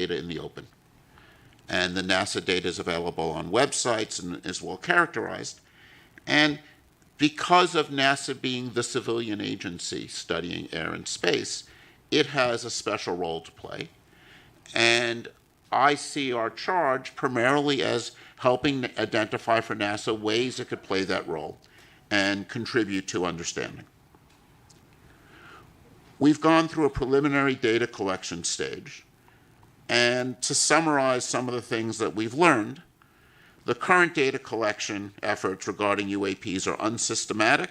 data in the open. And the NASA data is available on websites and is well characterized. And because of NASA being the civilian agency studying air and space, it has a special role to play. And I see our charge primarily as helping identify for NASA ways it could play that role and contribute to understanding. We've gone through a preliminary data collection stage. And to summarize some of the things that we've learned, the current data collection efforts regarding UAPs are unsystematic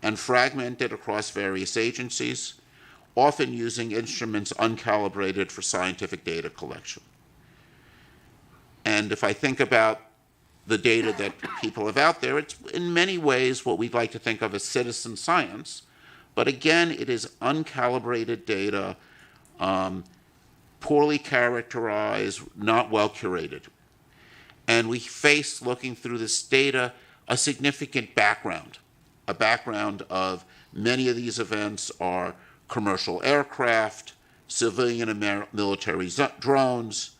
and fragmented across various agencies, often using instruments uncalibrated for scientific data collection. And if I think about the data that people have out there, it's in many ways what we'd like to think of as citizen science. But again, it is uncalibrated data, poorly characterized, not well curated. And we face, looking through this data, a significant background, a background of many of these events are commercial aircraft, civilian and military drones,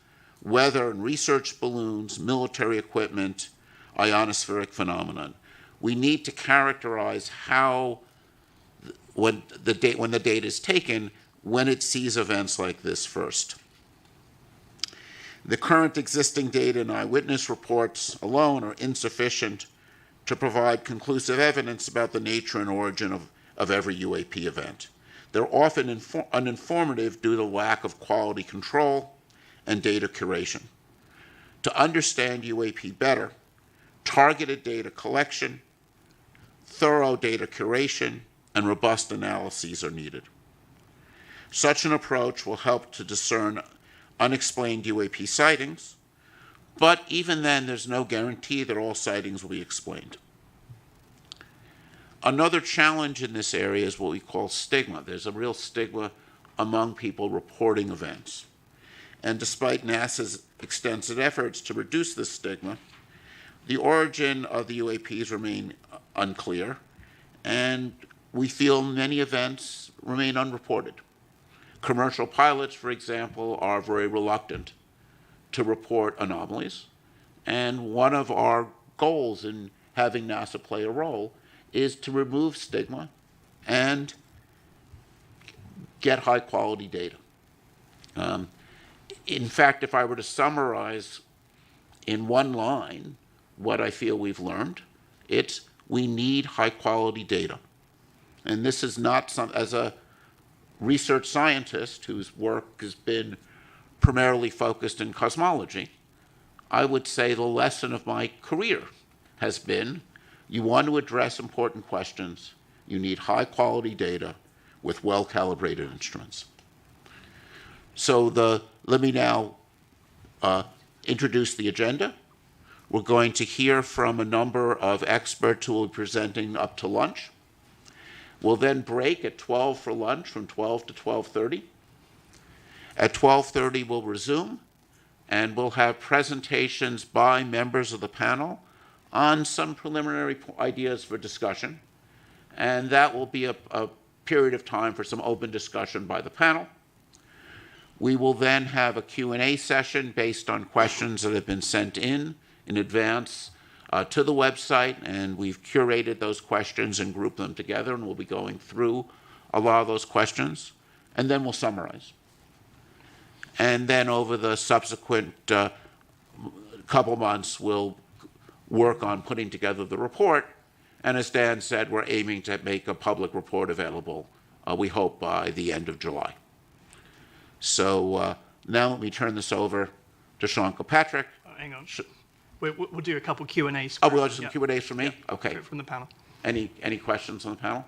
weather and research balloons, military equipment, ionospheric phenomenon. We need to characterize how, when the data is taken, when it sees events like this first. The current existing data and eyewitness reports alone are insufficient to provide conclusive evidence about the nature and origin of every UAP event. They're often uninformative due to lack of quality control and data curation. To understand UAP better, targeted data collection, thorough data curation, and robust analyses are needed. Such an approach will help to discern unexplained UAP sightings, but even then, there's no guarantee that all sightings will be explained. Another challenge in this area is what we call stigma. There's a real stigma among people reporting events. And despite NASA's extensive efforts to reduce this stigma, the origin of the UAPs remain unclear, and we feel many events remain unreported. Commercial pilots, for example, are very reluctant to report anomalies, and one of our goals in having NASA play a role is to remove stigma and get high-quality data. In fact, if I were to summarize in one line what I feel we've learned, it's we need high-quality data. And this is not as a research scientist whose work has been primarily focused in cosmology, I would say the lesson of my career has been you want to address important questions, you need high-quality data with well-calibrated instruments. So let me now introduce the agenda. We're going to hear from a number of experts who will be presenting up to lunch. We'll then break at 12 for lunch, from 12 to 12:30. At 12:30, we'll resume, and we'll have presentations by members of the panel on some preliminary ideas for discussion. And that will be a period of time for some open discussion by the panel. We will then have a Q&A session based on questions that have been sent in advance to the website, and we've curated those questions and grouped them together, and we'll be going through a lot of those questions, and then we'll summarize. And then over the subsequent couple months, we'll work on putting together the report, and as Dan said, we're aiming to make a public report available, we hope, by the end of July. So now let me turn this over to Sean Kilpatrick. Hang on. We'll do a couple Q&As. Oh, we'll do some Q&As from me? Yeah. Okay. From the panel. Any questions on the panel?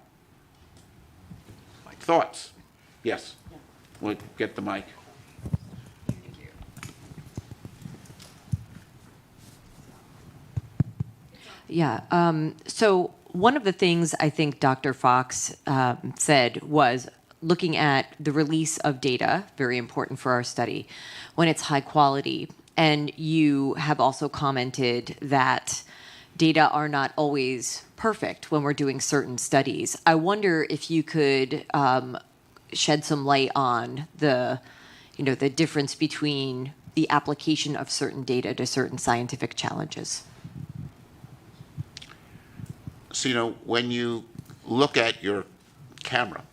Thoughts? Yes. Yeah. We'll get the mic. Thank you. Yeah. So one of the things I think Dr. Fox said was looking at the release of data, very important for our study, when it's high quality. And you have also commented that data are not always perfect when we're doing certain studies. I wonder if you could shed some light on the the difference between the application of certain data to certain scientific challenges. So, when you look at your camera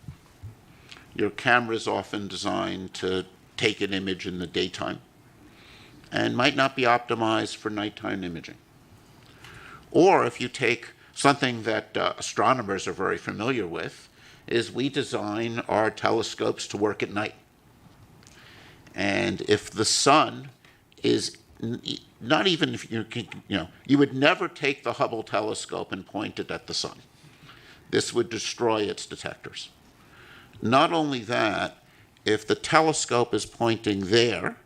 is often designed to take an image in the daytime and might not be optimized for nighttime imaging. Or if you take something that astronomers are very familiar with, is we design our telescopes to work at night. And if the sun is not even if you would never take the Hubble telescope and point it at the sun. This would destroy its detectors. Not only that, if the telescope is pointing there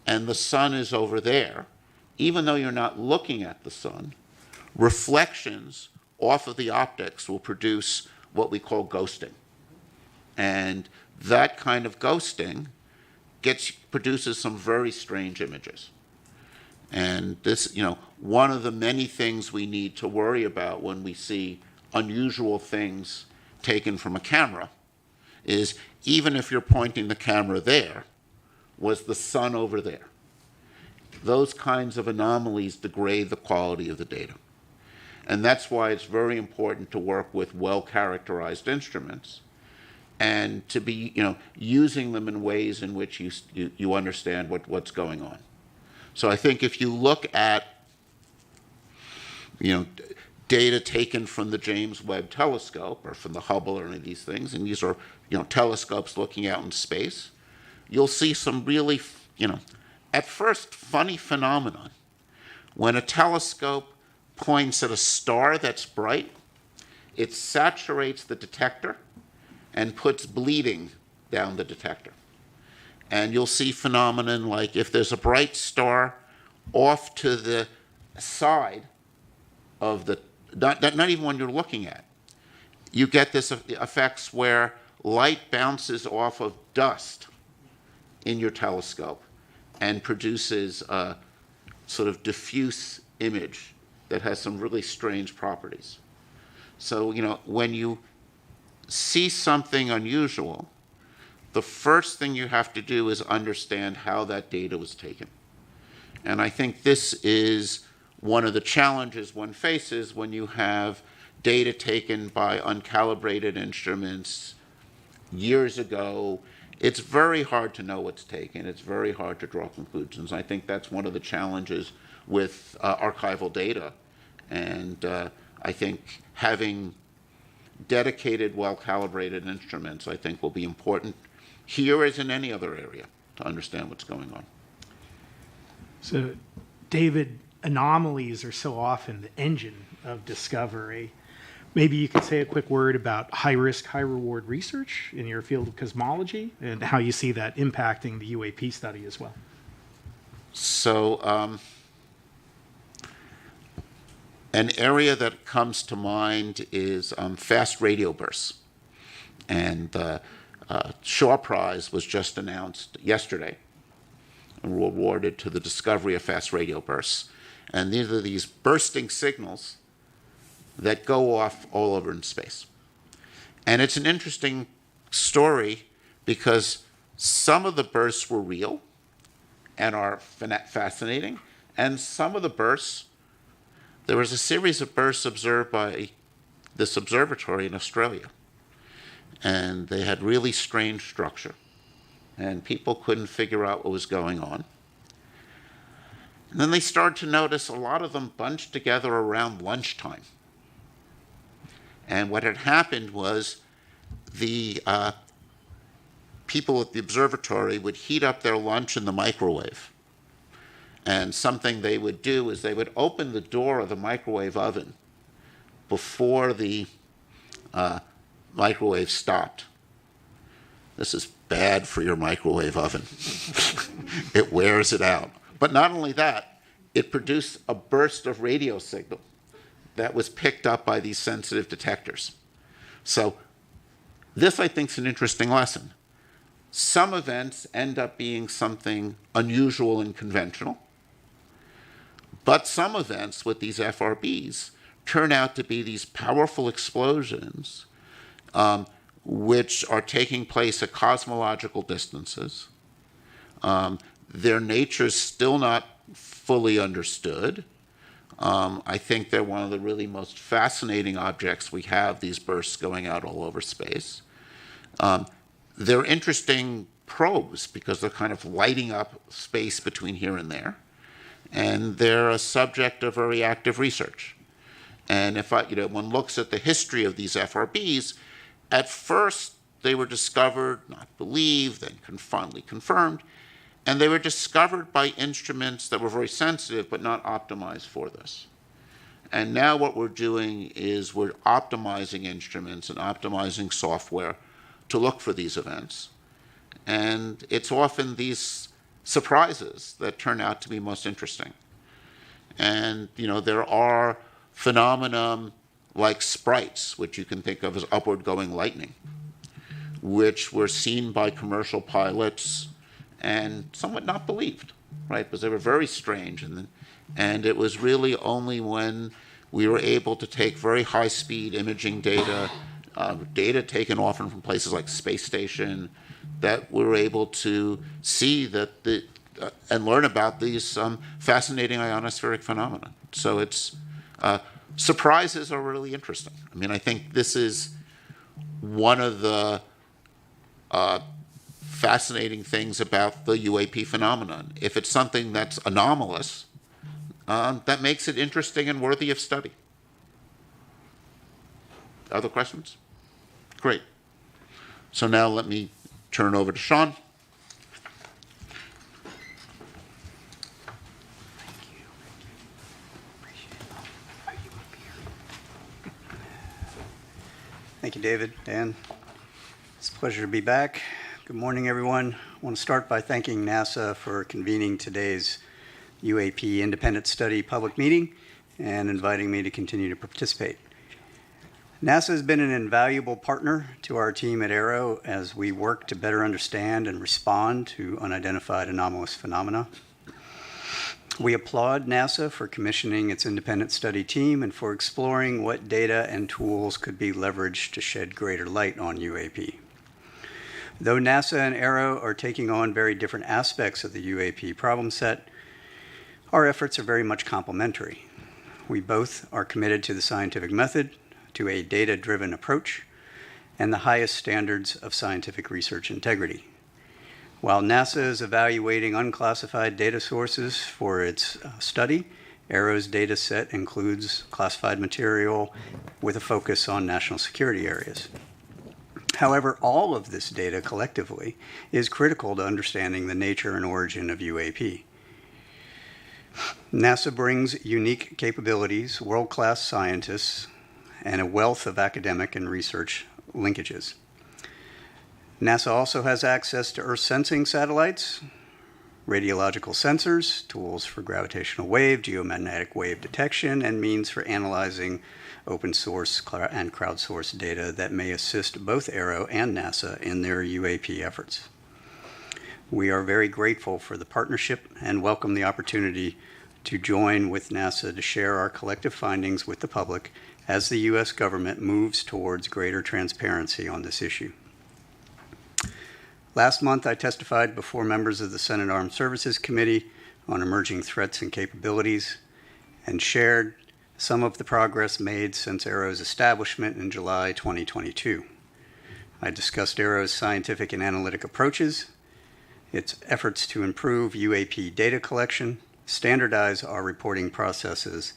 and the sun is over there, even though you're not looking at the sun, reflections off of the optics will produce what we call ghosting. And that kind of ghosting produces some very strange images. And this, one of the many things we need to worry about when we see unusual things taken from a camera is, even if you're pointing the camera there, was the sun over there? Those kinds of anomalies degrade the quality of the data. And that's why it's very important to work with well-characterized instruments and to be, using them in ways in which you understand what's going on. So I think if you look at, data taken from the James Webb Telescope or from the Hubble or any of these things, and these are, telescopes looking out in space, you'll see some really, at first funny phenomenon. When a telescope points at a star that's bright, it saturates the detector and puts bleeding down the detector. And you'll see phenomenon like if there's a bright star off to the side of the, not even when you're looking at, you get this effects where light bounces off of dust in your telescope and produces a sort of diffuse image that has some really strange properties. So, when you see something unusual, the first thing you have to do is understand how that data was taken. And I think this is one of the challenges one faces when you have data taken by uncalibrated instruments years ago. It's very hard to know what's taken. It's very hard to draw conclusions. I think that's one of the challenges with archival data. And I think having dedicated, well-calibrated instruments, I think, will be important here as in any other area to understand what's going on. So, David, anomalies are so often the engine of discovery. Maybe you could say a quick word about high-risk, high-reward research in your field of cosmology and how you see that impacting the UAP study as well. So, an area that comes to mind is fast radio bursts. And the Shaw Prize was just announced yesterday and were awarded to the discovery of fast radio bursts. And these are these bursting signals that go off all over in space. And it's an interesting story because some of the bursts were real and are fascinating, and some of the bursts, there was a series of bursts observed by this observatory in Australia, and they had really strange structure, and people couldn't figure out what was going on. And then they started to notice a lot of them bunched together around lunchtime. And what had happened was the people at the observatory would heat up their lunch in the microwave. And something they would do is they would open the door of the microwave oven before the microwave stopped. This is bad for your microwave oven. It wears it out. But not only that, it produced a burst of radio signal that was picked up by these sensitive detectors. So this, I think, is an interesting lesson. Some events end up being something unusual and conventional, but some events with these FRBs turn out to be these powerful explosions which are taking place at cosmological distances Their nature is still not fully understood. I think they're one of the really most fascinating objects we have, these bursts going out all over space. They're interesting probes because they're kind of lighting up space between here and there. And they're a subject of very active research. And if one looks at the history of these FRBs, at first they were discovered, not believed, then finally confirmed, and they were discovered by instruments that were very sensitive but not optimized for this. And now what we're doing is we're optimizing instruments and optimizing software to look for these events. And it's often these surprises that turn out to be most interesting. And there are phenomena like sprites, which you can think of as upward going lightning, which were seen by commercial pilots and somewhat not believed, right? Because they were very strange. And it was really only when we were able to take very high-speed imaging data, data taken often from places like space station, that we were able to see that and learn about these fascinating ionospheric phenomena. So it's surprises are really interesting. I mean, I think this is one of the fascinating things about the UAP phenomenon. If it's something that's anomalous, that makes it interesting and worthy of study. Other questions? Great. So now let me turn over to Sean. Thank you, David, Dan. It's a pleasure to be back. Good morning, everyone. I want to start by thanking NASA for convening today's UAP Independent Study public meeting and inviting me to continue to participate. NASA has been an invaluable partner to our team at Aero as we work to better understand and respond to unidentified anomalous phenomena. We applaud NASA for commissioning its independent study team and for exploring what data and tools could be leveraged to shed greater light on UAP. Though NASA and Aero are taking on very different aspects of the UAP problem set, our efforts are very much complementary. We both are committed to the scientific method, to a data-driven approach, and the highest standards of scientific research integrity. While NASA is evaluating unclassified data sources for its study, Aero's data set includes classified material with a focus on national security areas. However, all of this data collectively is critical to understanding the nature and origin of UAP. NASA brings unique capabilities, world-class scientists, and a wealth of academic and research linkages. NASA also has access to Earth sensing satellites, radiological sensors, tools for gravitational wave, geomagnetic wave detection, and means for analyzing open source and crowdsourced data that may assist both Aero and NASA in their UAP efforts. We are very grateful for the partnership and welcome the opportunity to join with NASA to share our collective findings with the public as the U.S. government moves towards greater transparency on this issue. Last month, I testified before members of the Senate Armed Services Committee on emerging threats and capabilities and shared some of the progress made since Aero's establishment in July 2022. I discussed Aero's scientific and analytic approaches, its efforts to improve UAP data collection, standardize our reporting processes,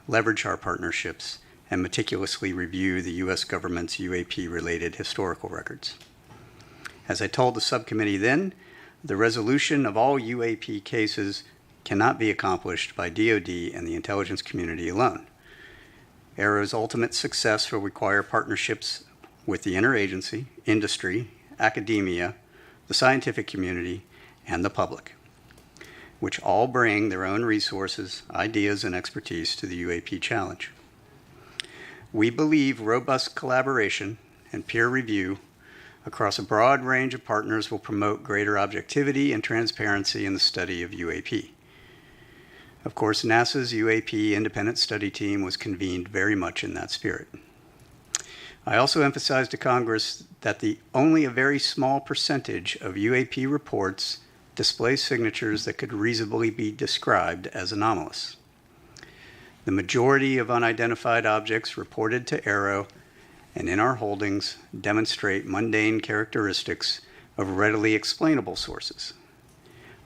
leverage our partnerships, and meticulously review the U.S. government's UAP-related historical records. As I told the subcommittee then, the resolution of all UAP cases cannot be accomplished by DoD and the intelligence community alone. Aero's ultimate success will require partnerships with the interagency, industry, academia, the scientific community, and the public, which all bring their own resources, ideas, and expertise to the UAP challenge. We believe robust collaboration and peer review across a broad range of partners will promote greater objectivity and transparency in the study of UAP. Of course, NASA's UAP independent study team was convened very much in that spirit. I also emphasized to Congress that only a very small percentage of UAP reports displays signatures that could reasonably be described as anomalous. The majority of unidentified objects reported to AARO and in our holdings demonstrate mundane characteristics of readily explainable sources.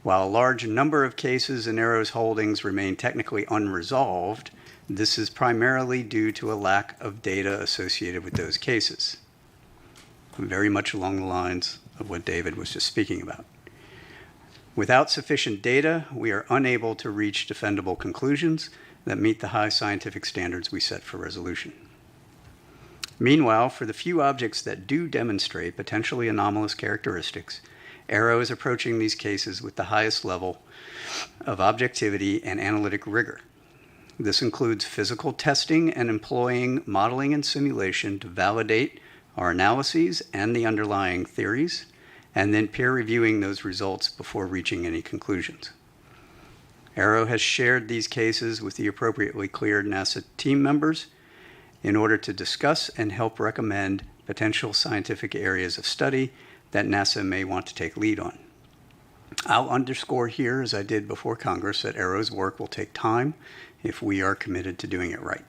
While a large number of cases in AARO's holdings remain technically unresolved, this is primarily due to a lack of data associated with those cases. Very much along the lines of what David was just speaking about. Without sufficient data, we are unable to reach defendable conclusions that meet the high scientific standards we set for resolution. Meanwhile, for the few objects that do demonstrate potentially anomalous characteristics, AARO is approaching these cases with the highest level of objectivity and analytic rigor. This includes physical testing and employing modeling and simulation to validate our analyses and the underlying theories, and then peer reviewing those results before reaching any conclusions. AARO has shared these cases with the appropriately cleared NASA team members in order to discuss and help recommend potential scientific areas of study that NASA may want to take lead on. I'll underscore here, as I did before Congress, that AARO's work will take time if we are committed to doing it right.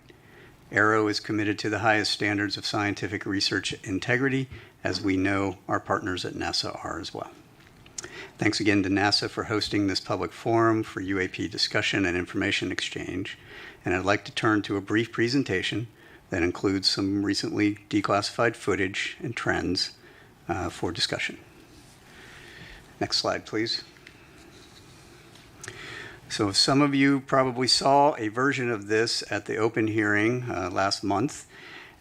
AARO is committed to the highest standards of scientific research integrity, as we know our partners at NASA are as well. Thanks again to NASA for hosting this public forum for UAP discussion and information exchange. And I'd like to turn to a brief presentation that includes some recently declassified footage and trends for discussion. Next slide, please. So some of you probably saw a version of this at the open hearing last month.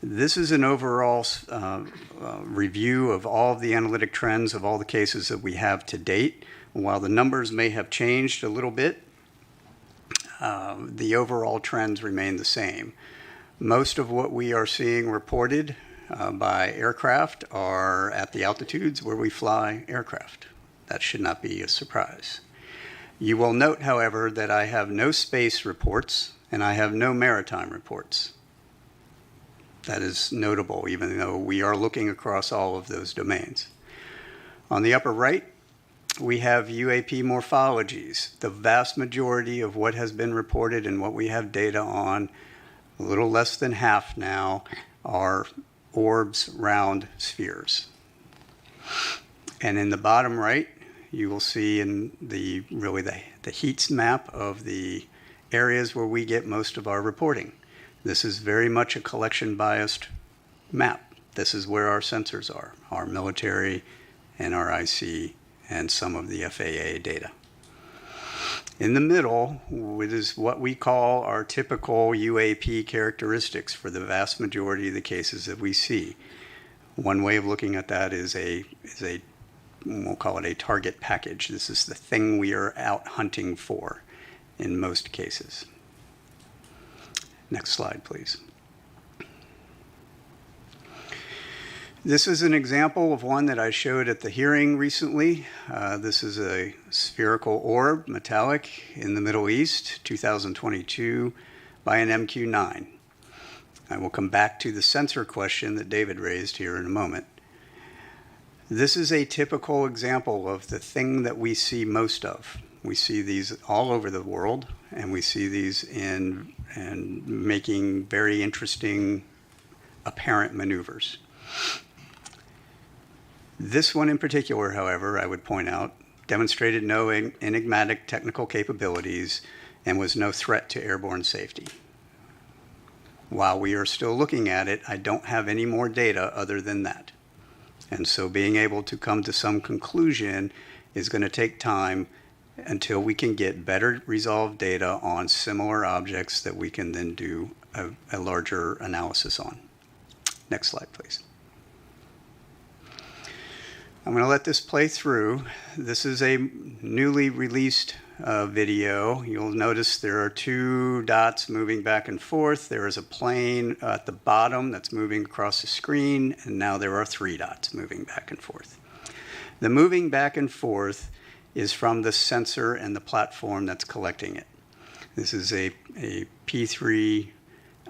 This is an overall review of all of the analytic trends of all the cases that we have to date. While the numbers may have changed a little bit, the overall trends remain the same. Most of what we are seeing reported by aircraft are at the altitudes where we fly aircraft. That should not be a surprise. You will note, however, that I have no space reports and I have no maritime reports. That is notable, even though we are looking across all of those domains. On the upper right, we have UAP morphologies. The vast majority of what has been reported and what we have data on, a little less than half now, are orbs, round spheres. And in the bottom right, you will see in the heat map of the areas where we get most of our reporting. This is very much a collection-biased map. This is where our sensors are, our military and our IC and some of the FAA data. In the middle, it is what we call our typical UAP characteristics for the vast majority of the cases that we see. One way of looking at that is we'll call it a target package. This is the thing we are out hunting for in most cases. Next slide, please. This is an example of one that I showed at the hearing recently. This is a spherical orb, metallic, in the Middle East, 2022, by an MQ-9. I will come back to the sensor question that David raised here in a moment. This is a typical example of the thing that we see most of. We see these all over the world, and we see these in making very interesting apparent maneuvers. This one in particular, however, I would point out, demonstrated no enigmatic technical capabilities and was no threat to airborne safety. While we are still looking at it, I don't have any more data other than that. And so being able to come to some conclusion is going to take time until we can get better resolved data on similar objects that we can then do a larger analysis on. Next slide, please. I'm going to let this play through. This is a newly released video. You'll notice there are two dots moving back and forth. There is a plane at the bottom that's moving across the screen, and now there are three dots moving back and forth. The moving back and forth is from the sensor and the platform that's collecting it. This is a P3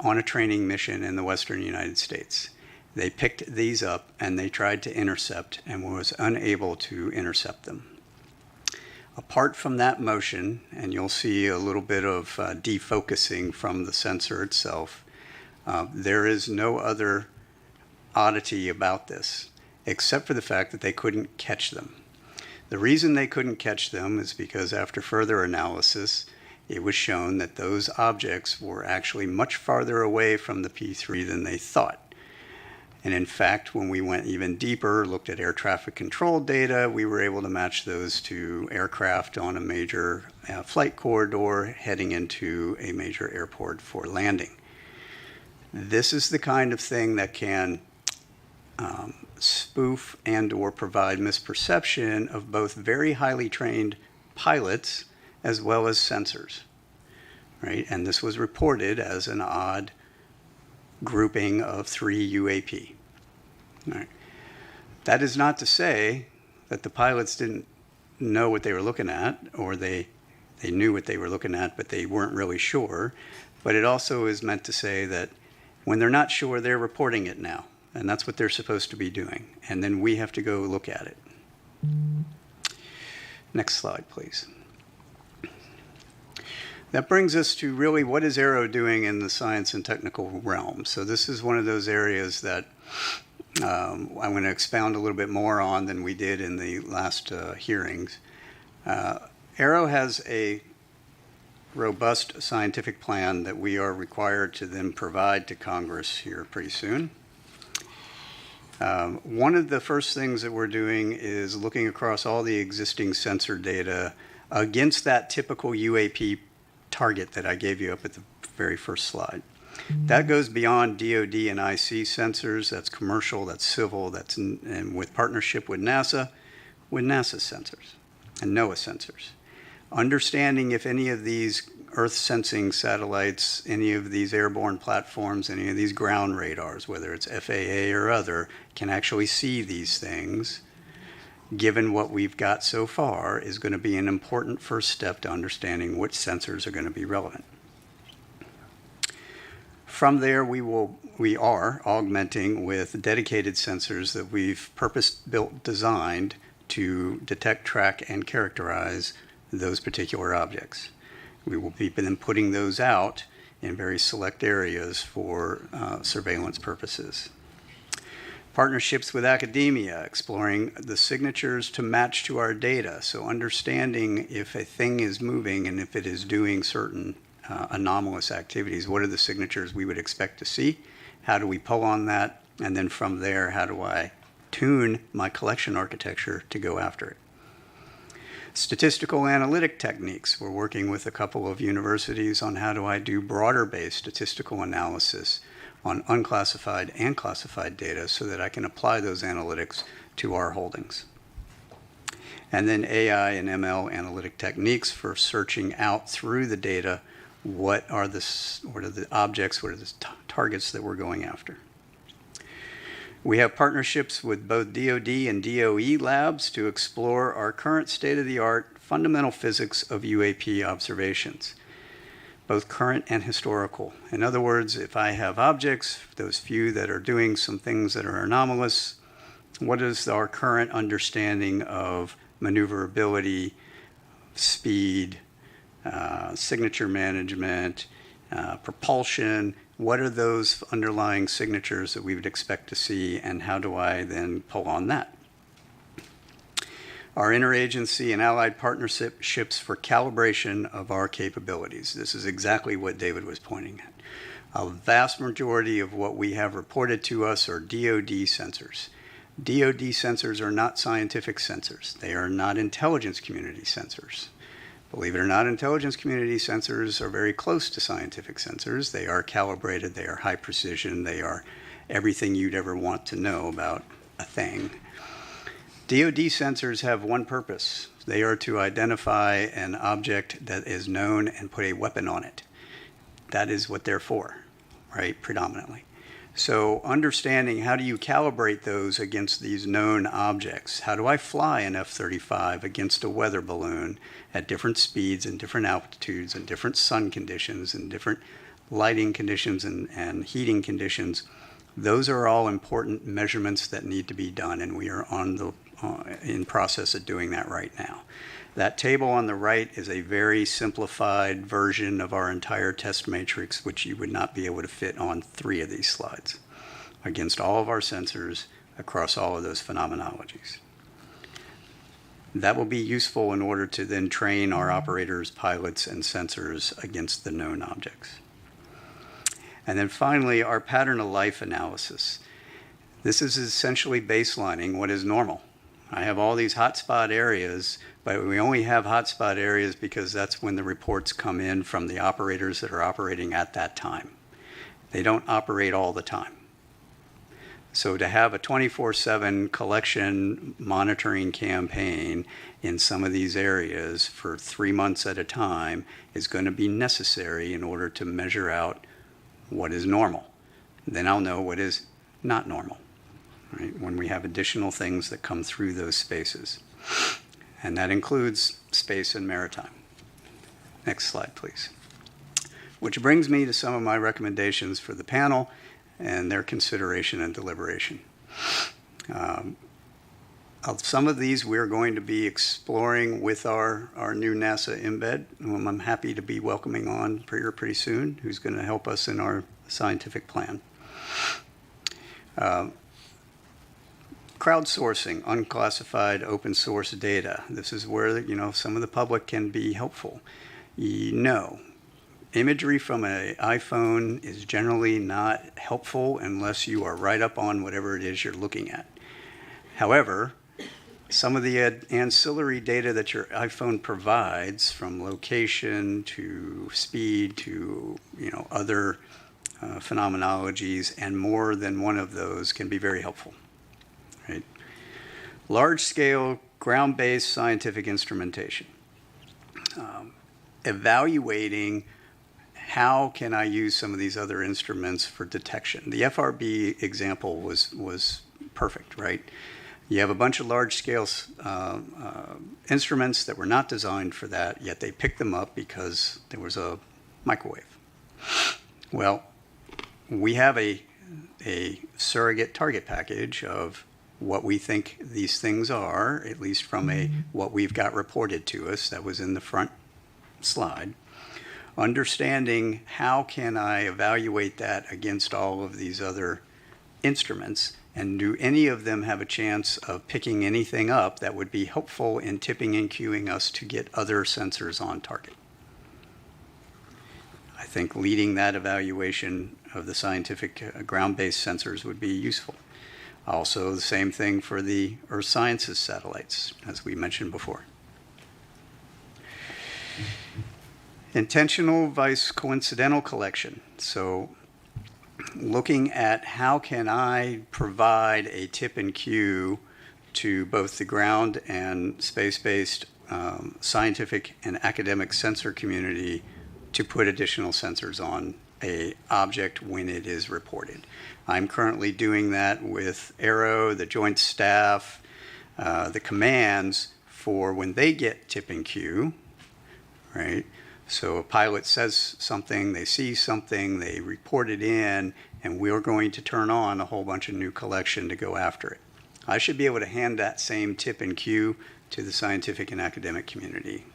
on a training mission in the Western United States. They picked these up and they tried to intercept and was unable to intercept them. Apart from that motion, and you'll see a little bit of defocusing from the sensor itself, there is no other oddity about this, except for the fact that they couldn't catch them. The reason they couldn't catch them is because after further analysis, it was shown that those objects were actually much farther away from the P3 than they thought. And in fact, when we went even deeper, looked at air traffic control data, we were able to match those to aircraft on a major flight corridor heading into a major airport for landing. This is the kind of thing that can spoof and or provide misperception of both very highly trained pilots as well as sensors, right? And this was reported as an odd grouping of 3 UAP. All right. That is not to say that the pilots didn't know what they were looking at, or they knew what they were looking at, but they weren't really sure. But it also is meant to say that when they're not sure, they're reporting it now. And that's what they're supposed to be doing. And then we have to go look at it. Next slide, please. That brings us to really what is Aero doing in the science and technical realm. So this is one of those areas that I'm going to expound a little bit more on than we did in the last hearings. Aero has a robust scientific plan that we are required to then provide to Congress here pretty soon. One of the first things that we're doing is looking across all the existing sensor data against that typical UAP target that I gave you up at the very first slide. That goes beyond DoD and IC sensors. That's commercial, that's civil, that's and with partnership with NASA sensors and NOAA sensors. Understanding if any of these Earth sensing satellites, any of these airborne platforms, any of these ground radars, whether it's FAA or other, can actually see these things, given what we've got so far, is going to be an important first step to understanding which sensors are going to be relevant. From there, we are augmenting with dedicated sensors that we've purpose-built, designed to detect, track, and characterize those particular objects. We will be then putting those out in very select areas for surveillance purposes. Partnerships with academia, exploring the signatures to match to our data. So understanding if a thing is moving and if it is doing certain anomalous activities, what are the signatures we would expect to see? How do we pull on that? And then from there, how do I tune my collection architecture to go after it? Statistical analytic techniques. We're working with a couple of universities on how do I do broader-based statistical analysis on unclassified and classified data so that I can apply those analytics to our holdings. And then AI and ML analytic techniques for searching out through the data what are the objects, what are the targets that we're going after. We have partnerships with both DoD and DOE labs to explore our current state-of-the-art fundamental physics of UAP observations, both current and historical. In other words, if I have objects, those few that are doing some things that are anomalous, what is our current understanding of maneuverability, speed, signature management, propulsion? What are those underlying signatures that we would expect to see, and how do I then pull on that? Our interagency and allied partnerships for calibration of our capabilities. This is exactly what David was pointing at. A vast majority of what we have reported to us are DoD sensors. DoD sensors are not scientific sensors. They are not intelligence community sensors. Believe it or not, intelligence community sensors are very close to scientific sensors. They are calibrated, they are high precision, they are everything you'd ever want to know about a thing. DoD sensors have one purpose. They are to identify an object that is known and put a weapon on it. That is what they're for, right, predominantly. So understanding how do you calibrate those against these known objects? How do I fly an F-35 against a weather balloon at different speeds and different altitudes and different sun conditions and different lighting conditions and heating conditions? Those are all important measurements that need to be done, and we are on in process of doing that right now. That table on the right is a very simplified version of our entire test matrix, which you would not be able to fit on 3 of these slides against all of our sensors across all of those phenomenologies. That will be useful in order to then train our operators, pilots, and sensors against the known objects. And then finally, our pattern of life analysis. This is essentially baselining what is normal. I have all these hotspot areas, but we only have hotspot areas because that's when the reports come in from the operators that are operating at that time. They don't operate all the time. So to have a 24/7 collection monitoring campaign in some of these areas for 3 months at a time is going to be necessary in order to measure out what is normal. Then I'll know what is not normal, right? When we have additional things that come through those spaces. And that includes space and maritime. Next slide, please. Which brings me to some of my recommendations for the panel and their consideration and deliberation. Some of these we're going to be exploring with our new NASA embed, whom I'm happy to be welcoming on pretty soon, who's going to help us in our scientific plan. Crowdsourcing unclassified open source data. This is where, some of the public can be helpful. Imagery from an iPhone is generally not helpful unless you are right up on whatever it is you're looking at. However, some of the ancillary data that your iPhone provides, from location to speed to other phenomenologies, and more than one of those can be very helpful. Right? Large-scale, ground-based scientific instrumentation. Evaluating how can I use some of these other instruments for detection. The FRB example was perfect, right? You have a bunch of large-scale instruments that were not designed for that, yet they picked them up because there was a microwave. Well, we have a surrogate target package of what we think these things are, at least from what we've got reported to us that was in the front slide. Understanding how can I evaluate that against all of these other instruments, and do any of them have a chance of picking anything up that would be helpful in tipping and cueing us to get other sensors on target. I think leading that evaluation of the scientific ground-based sensors would be useful. Also, the same thing for the Earth Sciences satellites, as we mentioned before. Intentional vice coincidental collection. So looking at how can I provide a tip and cue to both the ground and space-based scientific and academic sensor community to put additional sensors on a object when it is reported. I'm currently doing that with Aero, the Joint Staff, the commands for when they get tip and cue, right? So a pilot says something, they see something, they report it in, and we're going to turn on a whole bunch of new collection to go after it. I should be able to hand that same tip and cue to the scientific and academic community.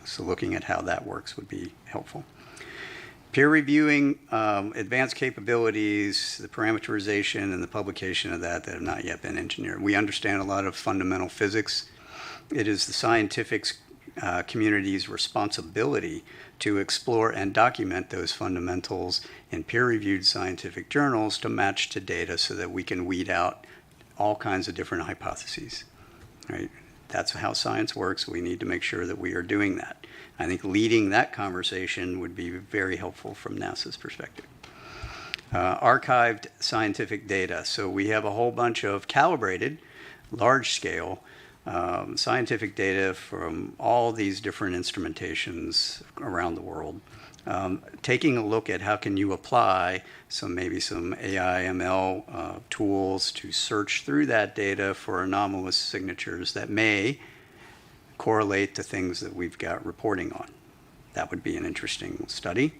So looking at how that works would be helpful. Peer reviewing advanced capabilities, the parameterization and the publication of that have not yet been engineered. We understand a lot of fundamental physics. It is the scientific community's responsibility to explore and document those fundamentals in peer-reviewed scientific journals to match to data so that we can weed out all kinds of different hypotheses, right? That's how science works. We need to make sure that we are doing that. I think leading that conversation would be very helpful from NASA's perspective. Archived scientific data. So we have a whole bunch of calibrated, large-scale scientific data from all these different instrumentations around the world. Taking a look at how can you apply maybe some AI, ML tools to search through that data for anomalous signatures that may correlate to things that we've got reporting on. That would be an interesting study.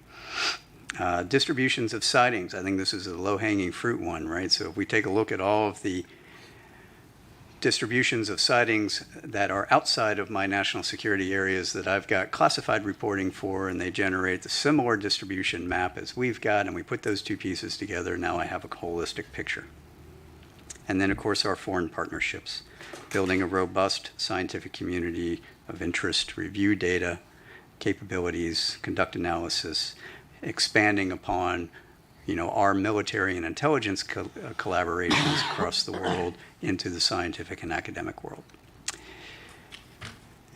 Distributions of sightings. I think this is a low-hanging fruit one, right? So if we take a look at all of the distributions of sightings that are outside of my national security areas that I've got classified reporting for, and they generate the similar distribution map as we've got, and we put those two pieces together. Now I have a holistic picture. And then, of course, our foreign partnerships, building a robust scientific community of interest, review data, capabilities, conduct analysis, expanding upon our military and intelligence collaborations across the world into the scientific and academic world.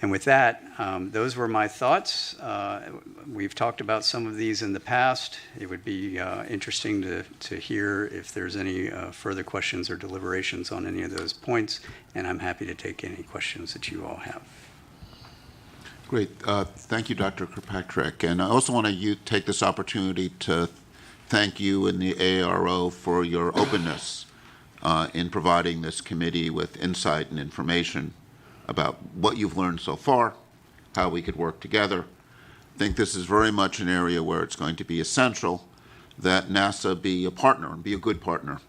And with that, those were my thoughts. We've talked about some of these in the past. It would be interesting to hear if there's any further questions or deliberations on any of those points, and I'm happy to take any questions that you all have. Great. Thank you, Dr. Kirkpatrick. And I also want to take this opportunity to thank you and the AARO for your openness in providing this committee with insight and information about what you've learned so far, how we could work together. I think this is very much an area where it's going to be essential that NASA be a partner and be a good partner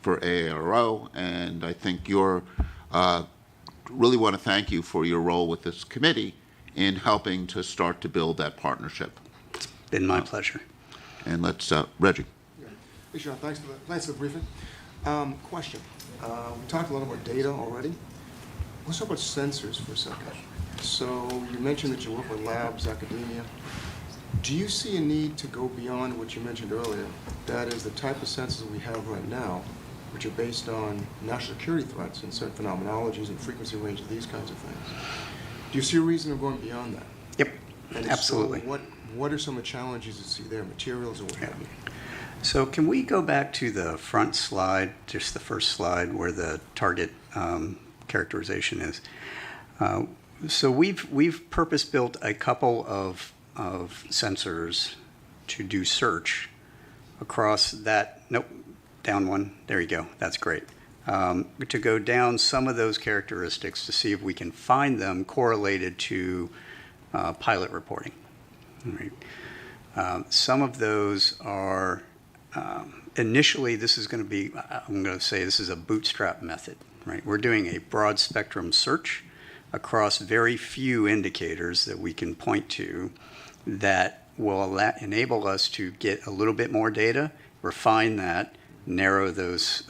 for AARO. And I think really want to thank you for your role with this committee in helping to start to build that partnership. It's been my pleasure. And let's, Reggie. Yeah. Hey, Sean, thanks for the briefing. Question. We talked a lot about data already. Let's talk about sensors for a second. So you mentioned that you work with labs, academia. Do you see a need to go beyond what you mentioned earlier? That is the type of sensors we have right now, which are based on national security threats and certain phenomenologies and frequency ranges, these kinds of things. Do you see a reason of going beyond that? Yep, And absolutely. So what are some of the challenges you see there, materials or what have you? So can we go back to the front slide, just the first slide where the target characterization is? So we've purpose-built a couple of sensors to do search across that. Nope, down one. There you go. That's great. To go down some of those characteristics to see if we can find them correlated to pilot reporting. All right. Some of those are initially, this is going to be, I'm going to say this is a bootstrap method, right? We're doing a broad spectrum search across very few indicators that we can point to that will enable us to get a little bit more data, refine that, narrow those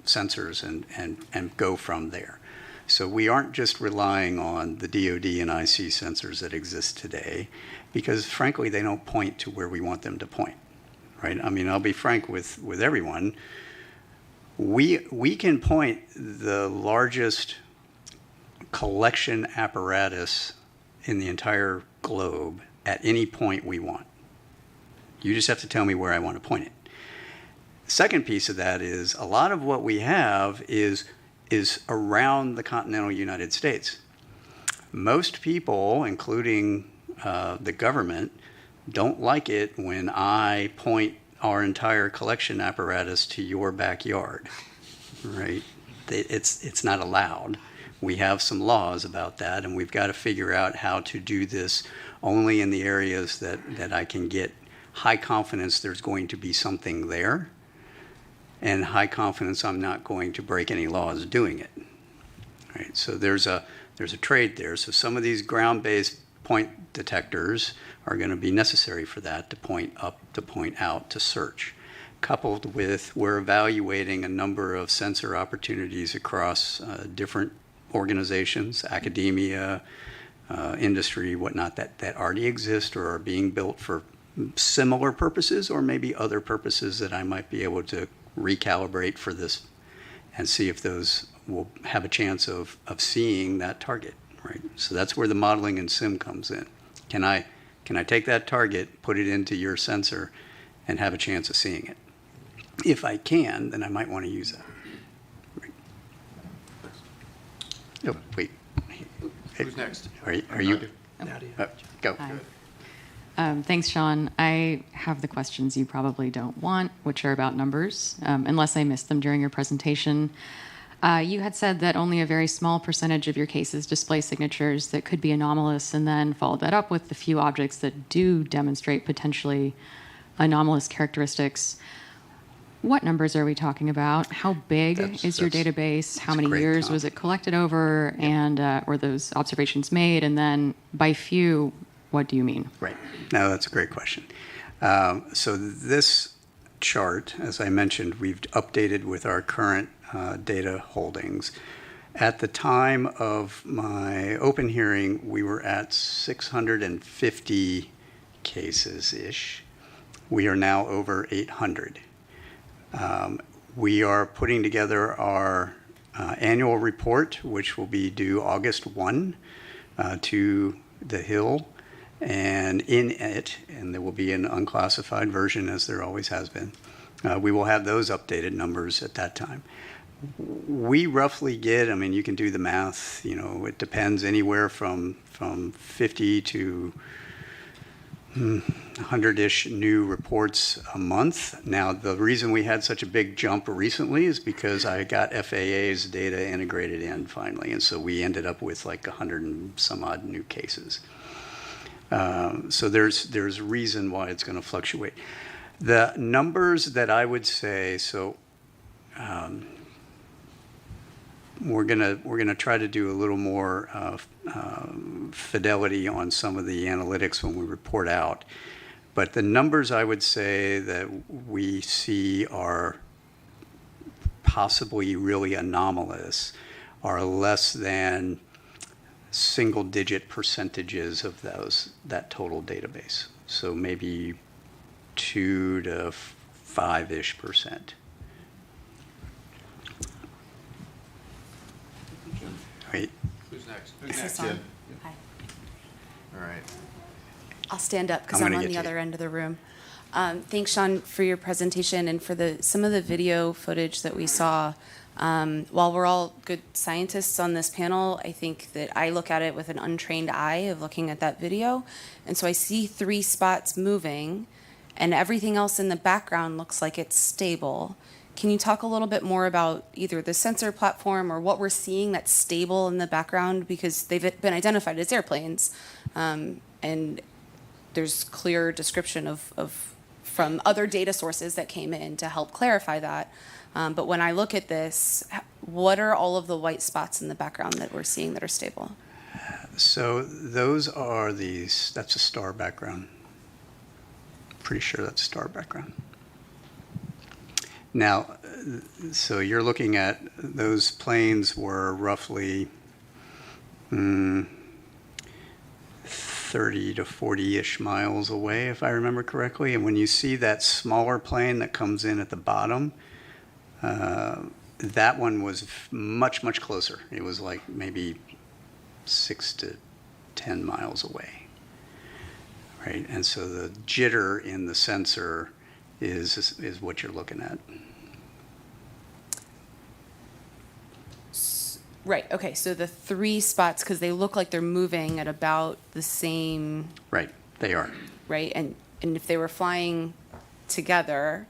sensors and go from there. So we aren't just relying on the DoD and IC sensors that exist today because frankly they don't point to where we want them to point, right? I mean, I'll be frank with everyone. We can point the largest collection apparatus in the entire globe at any point we want. You just have to tell me where I want to point it. The second piece of that is a lot of what we have is around the continental United States. Most people, including the government, don't like it when I point our entire collection apparatus to your backyard, right? It's not allowed. We have some laws about that, and we've got to figure out how to do this only in the areas that I can get high confidence there's going to be something there, and high confidence I'm not going to break any laws doing it. Right? So there's a trade there. So some of these ground-based point detectors are going to be necessary for that, to point up, to point out, to search. Coupled with, we're evaluating a number of sensor opportunities across different organizations, academia, industry, whatnot, that already exist or are being built for similar purposes or maybe other purposes that I might be able to recalibrate for this and see if those will have a chance of seeing that target, right? So that's where the modeling and sim comes in. Can I take that target, put it into your sensor, and have a chance of seeing it? If I can, then I might want to use that. Right. Oh, wait. Who's next? Are you? Go. Hi. Thanks, Sean. I have the questions you probably don't want, which are about numbers, unless I missed them during your presentation. You had said that only a very small percentage of your cases display signatures that could be anomalous, and then followed that up with the few objects that do demonstrate potentially anomalous characteristics. what numbers are we talking about? How big is your that's- database? How that's many great, years Tom. was it collected over? And were those observations made? And then by few, what do you mean? Right. No, that's a great question. So this chart, as I mentioned, we've updated with our current data holdings. At the time of my open hearing, we were at 650 cases-ish. We are now over 800. We are putting together our annual report, which will be due August 1 to the Hill. And in it, and there will be an unclassified version, as there always has been, we will have those updated numbers at that time. We roughly get, I mean, you can do the math, you know, it depends anywhere from 50 to 100-ish new reports a month. Now, the reason we had such a big jump recently is because I got FAA's data integrated in finally, and so we ended up with like 100 and some odd new cases. So there's reason why it's going to fluctuate. The numbers that I would say, so we're gonna try to do a little more fidelity on some of the analytics when we report out. But the numbers I would say that we see are possibly really anomalous are less than single-digit percentages of that total database. So maybe 2 to 5-ish%. Wait, Who's next? Is this on? Hi. All right. I'll stand up because I'm I'm gonna on get the to other you. end of the room. Thanks, Sean, for your presentation and for some of the video footage that we saw. While we're all good scientists on this panel, I think that I look at it with an untrained eye of looking at that video. And so I see 3 spots moving, and everything else in the background looks like it's stable. Can you talk a little bit more about either the sensor platform or what we're seeing that's stable in the background? Because they've been identified as airplanes, and there's clear description of from other data sources that came in to help clarify that. But when I look at this, what are all of the white spots in the background that we're seeing that are stable? so those are that's a star background. Pretty sure that's a star background. Now, so you're looking at those planes were roughly 30 to 40-ish miles away, if I remember correctly. And when you see that smaller plane that comes in at the bottom, that one was much, much closer. It was like maybe 6 to 10 miles away, right? And so the jitter in the sensor is what you're looking at. Right, okay, so the 3 spots, because they look like they're moving at about the same, Right, they are. right? And if they were flying together,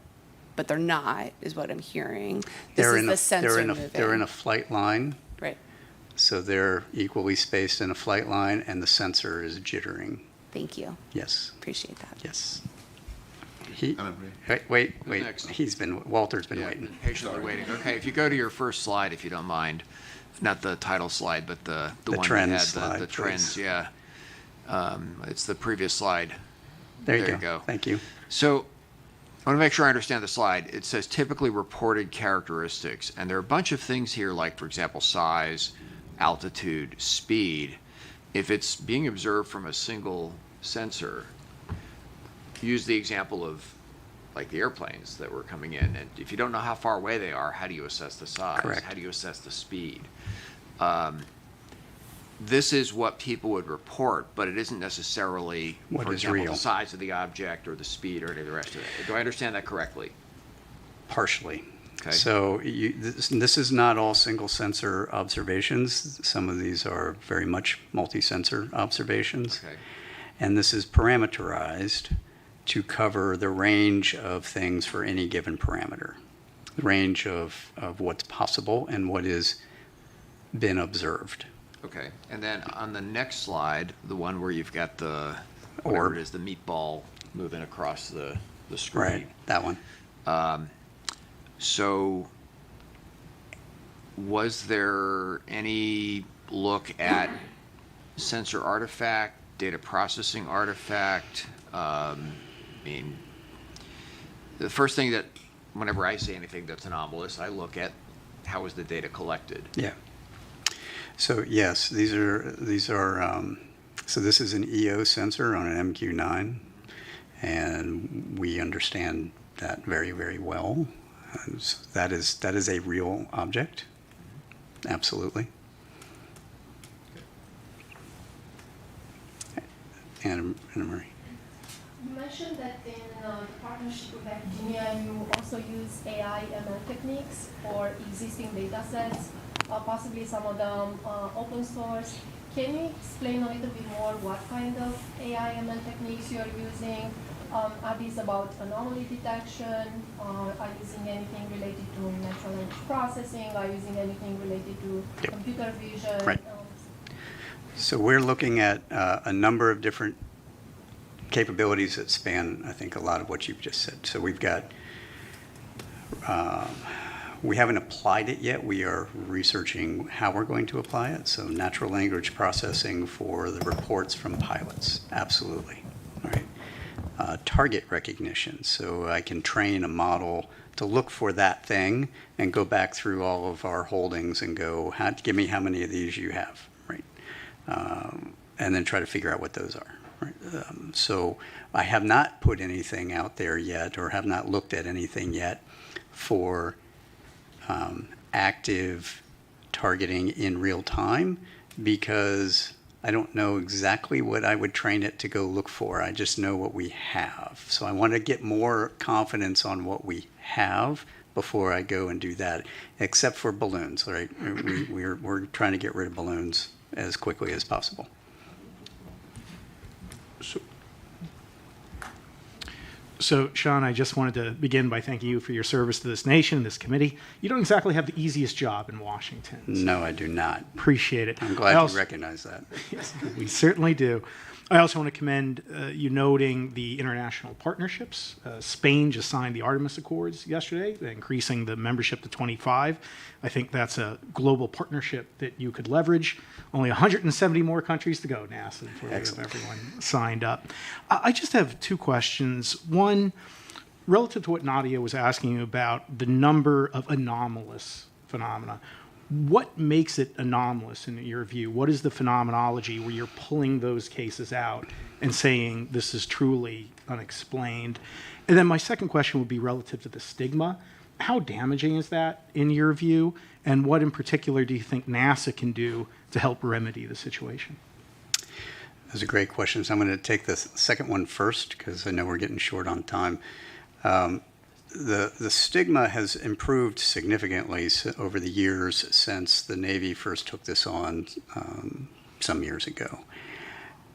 but they're not, is what I'm hearing. This is the sensor moving. They're in a flight line, Right, so they're equally spaced in a flight line, and the sensor is jittering. thank you, Yes, appreciate that. yes. Wait, next? Walter's been Yeah, waiting. patiently waiting. Okay, if you go to your first slide, if you don't mind, not the title slide, but the one that trends had slide, the trends. please. Yeah, it's the previous slide. There you There you go. go. Thank you. So I want to make sure I understand the slide. It says typically reported characteristics, and there are a bunch of things here, like, for example, size, altitude, speed. If it's being observed from a single sensor, use the example of like the airplanes that were coming in. And if you don't know how far away they are, how do you assess the size? Correct. How do you assess the speed? This is what people would report, but it isn't necessarily, What for is example, real. the size of the object or the speed or any of the rest of it. Do I understand that correctly? Partially. Okay. So this is not all single sensor observations. Some of these are very much multi-sensor observations. Okay. And this is parameterized to cover the range of things for any given parameter, the range of what's possible and what has been observed. Okay. And then on the next slide, the one where you've got the, Orb. whatever it is, the meatball moving across the screen. Right, that one. So was there any look at sensor artifact, data processing artifact? I mean, the first thing that, whenever I see anything that's anomalous, I look at how was the data collected. Yeah. So yes, so this is an EO sensor on an MQ9, and we understand that very, very well. So that is a real object. Absolutely. Anna Marie. You mentioned that in the partnership with academia, you also use AI ML techniques for existing data sets, possibly some of them open source. Can you explain a little bit more what kind of AI ML techniques you're using? Are these about anomaly detection? Are you using anything related to natural language processing? Are you using anything related to computer vision? Right. So we're looking at a number of different capabilities that span, I think, a lot of what you've just said. So we've got, we haven't applied it yet. We are researching how we're going to apply it. So natural language processing for the reports from pilots, absolutely, right? Target recognition, so I can train a model to look for that thing and go back through all of our holdings and go, give me how many of these you have, right? And then try to figure out what those are. Right? So I have not put anything out there yet, or have not looked at anything yet for active targeting in real time, because I don't know exactly what I would train it to go look for. I just know what we have. So I want to get more confidence on what we have before I go and do that, except for balloons, right? We're trying to get rid of balloons as quickly as possible. So, Sean, I just wanted to begin by thanking you for your service to this nation, this committee. You don't exactly have the easiest job in Washington. So No, I do not. appreciate it. I'm glad you recognize that. Yes, we certainly do. I also want to commend you noting the international partnerships. Spain just signed the Artemis Accords yesterday, increasing the membership to 25. I think that's a global partnership that you could leverage. Only 170 more countries to go, NASA, before we have everyone signed up. I just have two questions. One, relative to what Nadia was asking you about the number of anomalous phenomena. What makes it anomalous in your view? What is the phenomenology where you're pulling those cases out and saying this is truly unexplained? And then my second question would be relative to the stigma. How damaging is that in your view? And what in particular do you think NASA can do to help remedy the situation? Those are great questions. I'm going to take the second one first, because I know we're getting short on time. The stigma has improved significantly over the years since the Navy first took this on some years ago.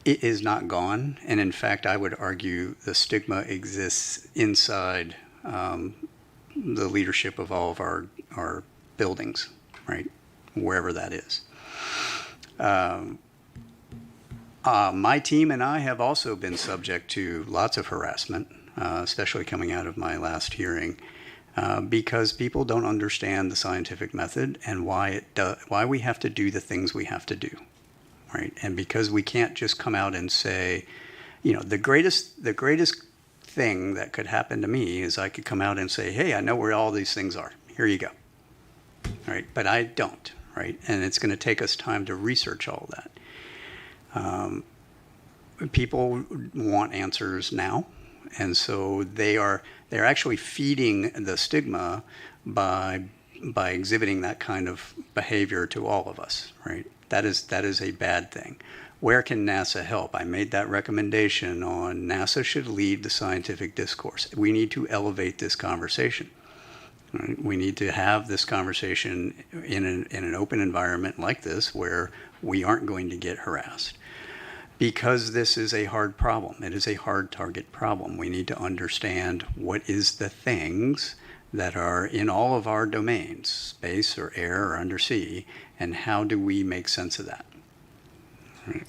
It is not gone, and in fact, I would argue the stigma exists inside the leadership of all of our buildings, right, wherever that is. My team and I have also been subject to lots of harassment, especially coming out of my last hearing, because people don't understand the scientific method and why we have to do the things we have to do, right? And because we can't just come out and say, you know, the greatest thing that could happen to me is I could come out and say, hey, I know where all these things are. Here you go, right? But I don't, right? And it's going to take us time to research all that. People want answers now. And so they're actually feeding the stigma by exhibiting that kind of behavior to all of us, right? That is a bad thing. Where can NASA help? I made that recommendation on NASA should lead the scientific discourse. We need to elevate this conversation. Right? We need to have this conversation in an open environment like this where we aren't going to get harassed. Because this is a hard problem. It is a hard target problem. We need to understand what is the things that are in all of our domains, space or air or undersea, and how do we make sense of that? Right.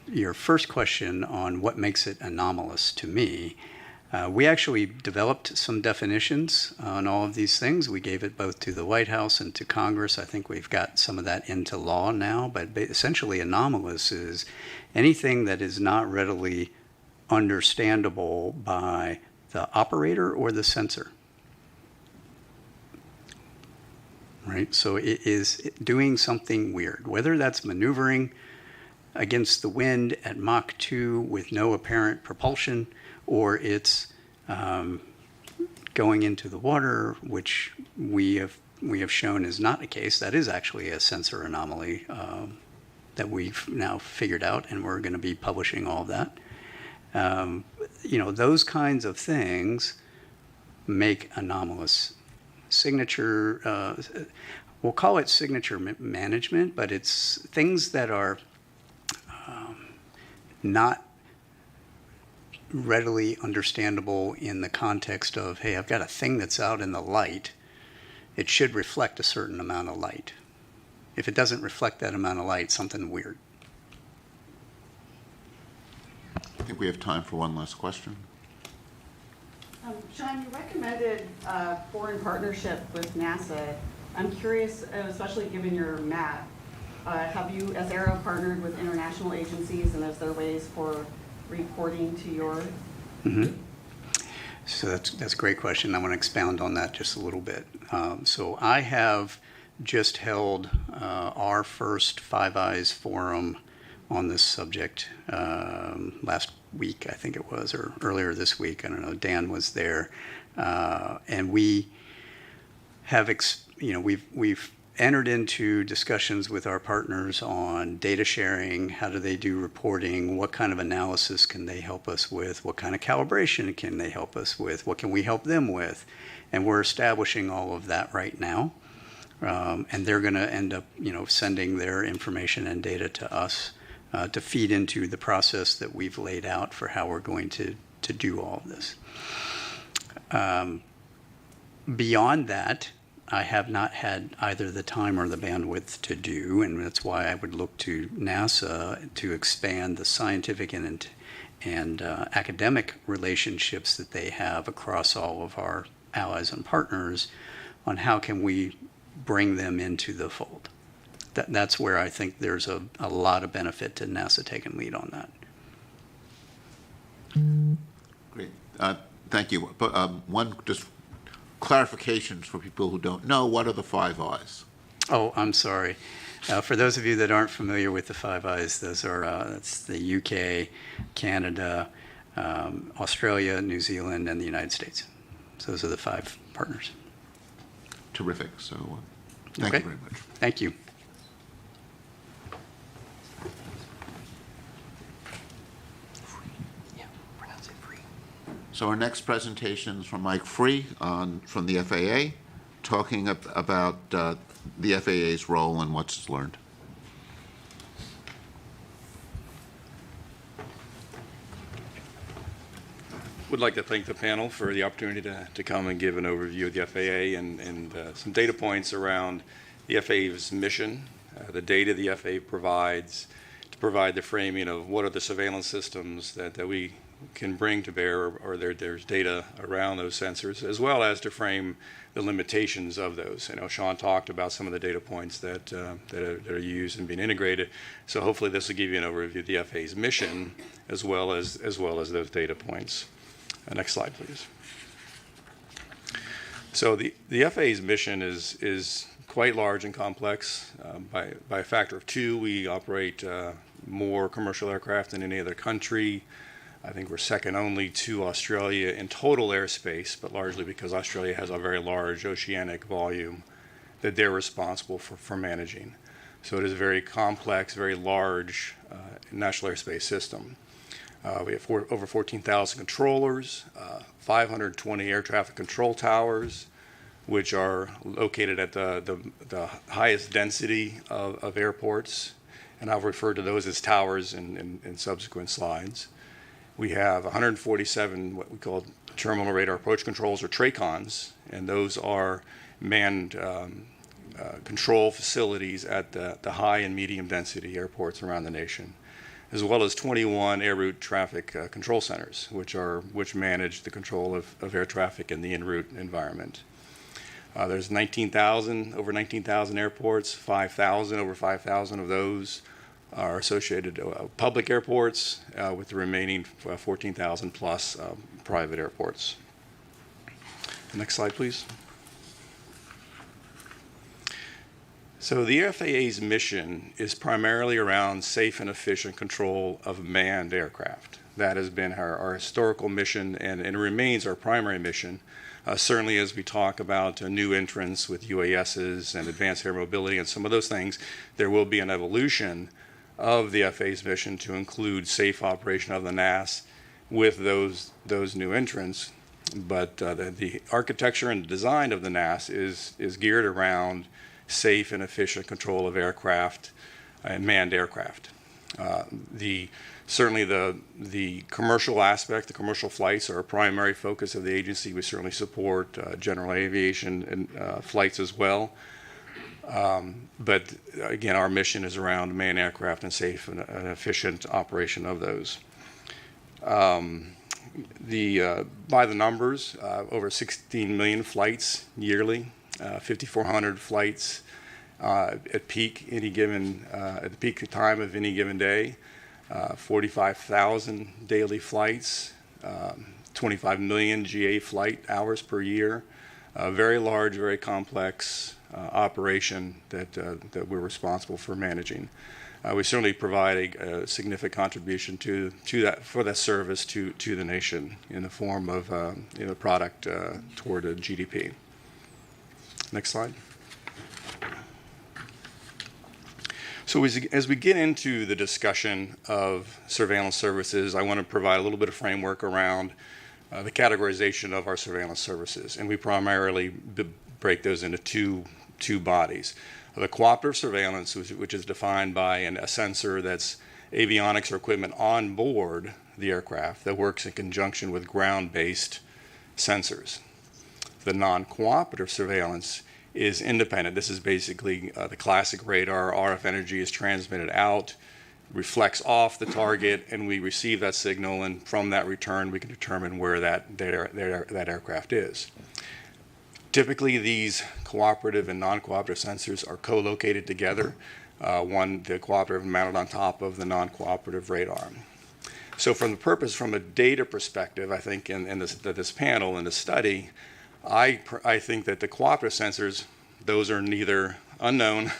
Your first question on what makes it anomalous to me, We actually developed some definitions on all of these things. We gave it both to the White House and to Congress. I think we've got some of that into law now, but essentially anomalous is anything that is not readily understandable by the operator or the sensor. Right? So it is doing something weird, whether that's maneuvering against the wind at Mach 2 with no apparent propulsion, or it's going into the water, which we have shown is not the case. That is actually a sensor anomaly that we've now figured out, and we're going to be publishing all of that. Those kinds of things make anomalous signature. We'll call it signature management, but it's things that are not readily understandable in the context of, hey, I've got a thing that's out in the light. It should reflect a certain amount of light. If it doesn't reflect that amount of light, something weird. I think we have time for one last question. Sean, you recommended foreign partnership with NASA. I'm curious, especially given your map, have you, as Aero, partnered with international agencies, and is there ways for reporting to your? Mm-hmm. So that's a great question. I want to expound on that just a little bit. So I have just held our first Five Eyes forum on this subject last week, I think it was, or earlier this week. I don't know. Dan was there, and we have, we've entered into discussions with our partners on data sharing. How do they do reporting? What kind of analysis can they help us with? What kind of calibration can they help us with? What can we help them with? And we're establishing all of that right now. And they're going to end up, sending their information and data to us to feed into the process that we've laid out for how we're going to do all of this. Beyond that, I have not had either the time or the bandwidth to do, and that's why I would look to NASA to expand the scientific and academic relationships that they have across all of our allies and partners on how can we bring them into the fold. That's where I think there's a lot of benefit to NASA taking lead on that. Great. Thank you. But one just clarifications for people who don't know, what are the Five Eyes? Oh, I'm sorry. For those of you that aren't familiar with the Five Eyes, those are that's the UK, Canada, Australia, New Zealand, and the United States. So those are the 5 partners. Terrific. So thank Okay. you very much. Thank you. So our next presentation is from Mike Free from the FAA, talking about the FAA's role and what's learned. Would like to thank the panel for the opportunity to come and give an overview of the FAA and some data points around the FAA's mission, the data the FAA provides to provide the framing of what are the surveillance systems that we can bring to bear, or there's data around those sensors, as well as to frame the limitations of those. Sean talked about some of the data points that are used and being integrated. So hopefully this will give you an overview of the FAA's mission, as well as those data points. Next slide, please. So the FAA's mission is quite large and complex. By a factor of 2, we operate more commercial aircraft than any other country. I think we're second only to Australia in total airspace, but largely because Australia has a very large oceanic volume that they're responsible for managing. So it is a very complex, very large national airspace system. We have over 14,000 controllers, 520 air traffic control towers, which are located at the highest density of airports, and I'll refer to those as towers in subsequent slides. We have 147 what we call terminal radar approach controls, or TRACONs, and those are manned control facilities at the high and medium density airports around the nation. as well as 21 air route traffic control centers, which manage the control of air traffic in the en route environment. There's over 19,000 airports, over 5,000 of those are associated public airports, with the remaining 14,000 plus private airports. Next slide, please. So the FAA's mission is primarily around safe and efficient control of manned aircraft. That has been our historical mission, and it remains our primary mission. Certainly as we talk about new entrants with UASs and advanced air mobility and some of those things, there will be an evolution of the FAA's mission to include safe operation of the NAS with those new entrants. But the architecture and design of the NAS is geared around safe and efficient control of aircraft and manned aircraft. Certainly the commercial aspect, the commercial flights are a primary focus of the agency. We certainly support general aviation and flights as well. But again, our mission is around manned aircraft and safe and efficient operation of those. By the numbers, over 16 million flights yearly, 5,400 flights at the peak time of any given day, 45,000 daily flights, 25 million GA flight hours per year. Very large, very complex operation that we're responsible for managing. We certainly provide a significant contribution to that service to the nation in the form of product toward a GDP. Next slide. So as we get into the discussion of surveillance services, I want to provide a little bit of framework around the categorization of our surveillance services, and we primarily break those into two bodies. The cooperative surveillance, which is defined by a sensor that's avionics or equipment on board the aircraft that works in conjunction with ground-based sensors. The non-cooperative surveillance is independent. This is basically the classic radar. RF energy is transmitted out, reflects off the target, and we receive that signal, and from that return we can determine where that aircraft is. Typically, these cooperative and non-cooperative sensors are co-located together. The cooperative mounted on top of the non-cooperative radar. So from a data perspective, I think in this panel, in the study, I think that the cooperative sensors, those are neither unknown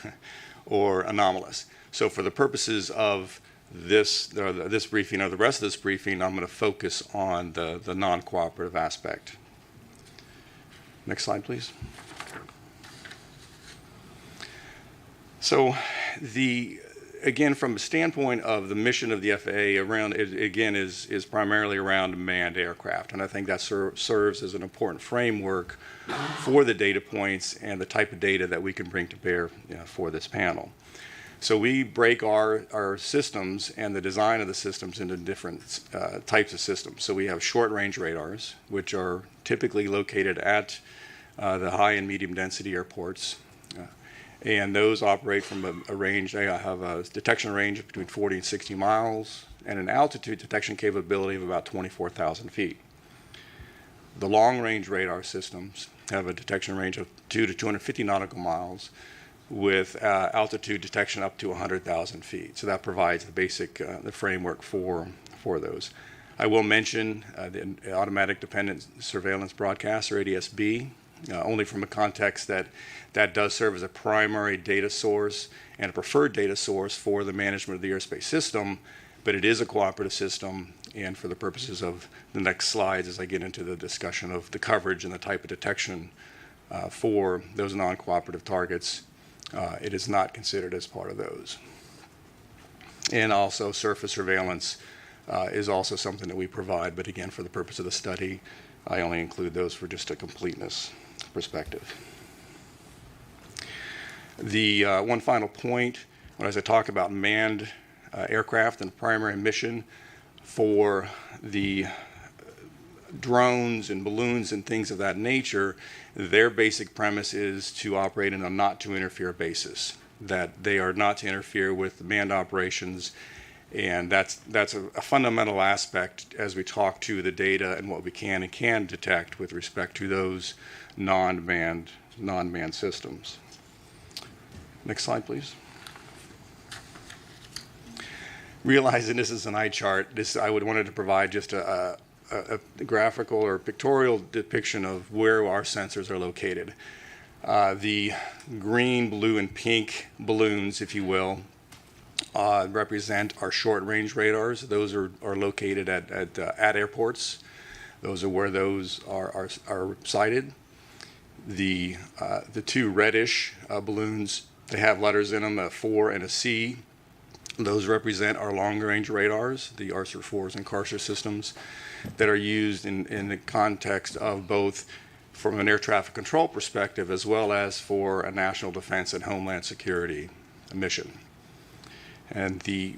or anomalous. So for the purposes of this briefing or the rest of this briefing, I'm going to focus on the non-cooperative aspect. Next slide, please. So again, from a standpoint of the mission of the FAA, is primarily around manned aircraft, and I think that serves as an important framework for the data points and the type of data that we can bring to bear for this panel. So we break our systems and the design of the systems into different types of systems. So we have short-range radars, which are typically located at the high and medium density airports. And those operate from a range. They have a detection range of between 40 and 60 miles and an altitude detection capability of about 24,000 feet. The long-range radar systems have a detection range of 2 to 250 nautical miles with altitude detection up to 100,000 feet. So that provides the basic the framework for those. I will mention the automatic dependent surveillance broadcast, or ADS-B, only from a context that does serve as a primary data source and a preferred data source for the management of the airspace system, but it is a cooperative system, and for the purposes of the next slides, as I get into the discussion of the coverage and the type of detection for those non-cooperative targets, it is not considered as part of those. And also surface surveillance is also something that we provide, but again, for the purpose of the study, I only include those for just a completeness perspective. The one final point, as I talk about manned aircraft and primary mission for the drones and balloons and things of that nature, their basic premise is to operate in a not to interfere basis, that they are not to interfere with manned operations And that's a fundamental aspect as we talk to the data and what we can and can't detect with respect to those non-manned systems. Next slide, please. Realizing this is an eye chart, I would wanted to provide just a graphical or pictorial depiction of where our sensors are located. The green, blue, and pink balloons, if you will, represent our short-range radars. Those are located at airports. Those are where those are sited. The two reddish balloons, they have letters in them, a 4 and a C. Those represent our long-range radars, the ARSR 4s and CARSR systems that are used in the context of both from an air traffic control perspective as well as for a national defense and homeland security mission. And the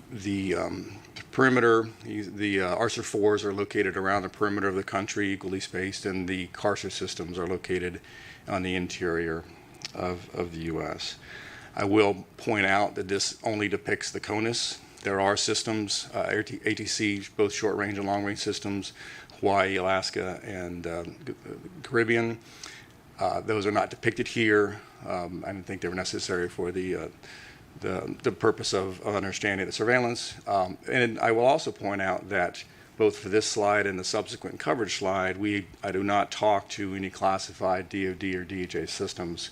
perimeter, the ARSR 4s are located around the perimeter of the country, equally spaced, and the CARSR systems are located on the interior of the U.S. I will point out that this only depicts the CONUS. There are systems, ATC, both short-range and long-range systems, Hawaii, Alaska, and Caribbean. Those are not depicted here. I didn't think they were necessary for the purpose of understanding the surveillance. And I will also point out that both for this slide and the subsequent coverage slide, I do not talk to any classified DoD or DHA systems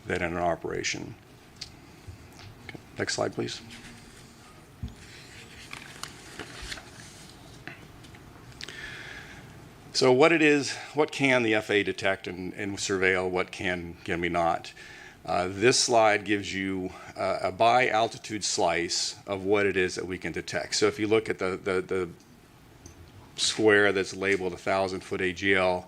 that are in operation. Okay. Next slide, please. So what can the FAA detect and surveil, what can we not? This slide gives you a by altitude slice of what it is that we can detect. So if you look at the square that's labeled 1,000-foot AGL,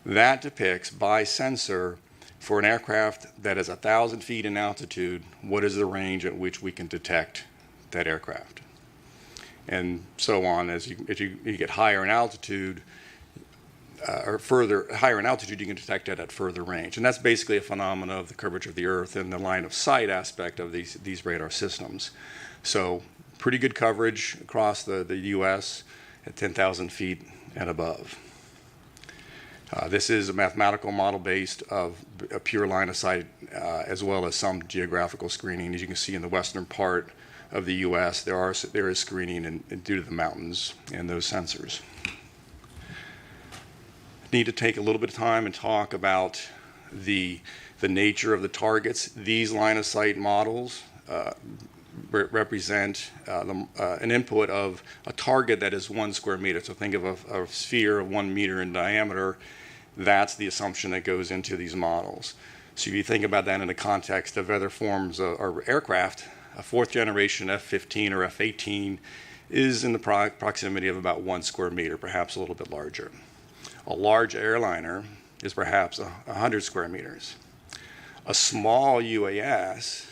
that depicts by sensor for an aircraft that is 1,000 feet in altitude, what is the range at which we can detect that aircraft. And so on, as you get higher in altitude, or higher in altitude, you can detect it at further range. And that's basically a phenomenon of the curvature of the Earth and the line of sight aspect of these radar systems. So pretty good coverage across the U.S. at 10,000 feet and above. This is a mathematical model based of a pure line of sight as well as some geographical screening. As you can see in the western part of the U.S., there is screening due to the mountains and those sensors. Need to take a little bit of time and talk about the nature of the targets. These line of sight models represent an input of a target that is 1 square meter. So think of a sphere of 1 meter in diameter. That's the assumption that goes into these models. So if you think about that in the context of other forms of aircraft, a 4th generation F-15 or F-18 is in the proximity of about 1 square meter, perhaps a little bit larger. A large airliner is perhaps 100 square meters. A small UAS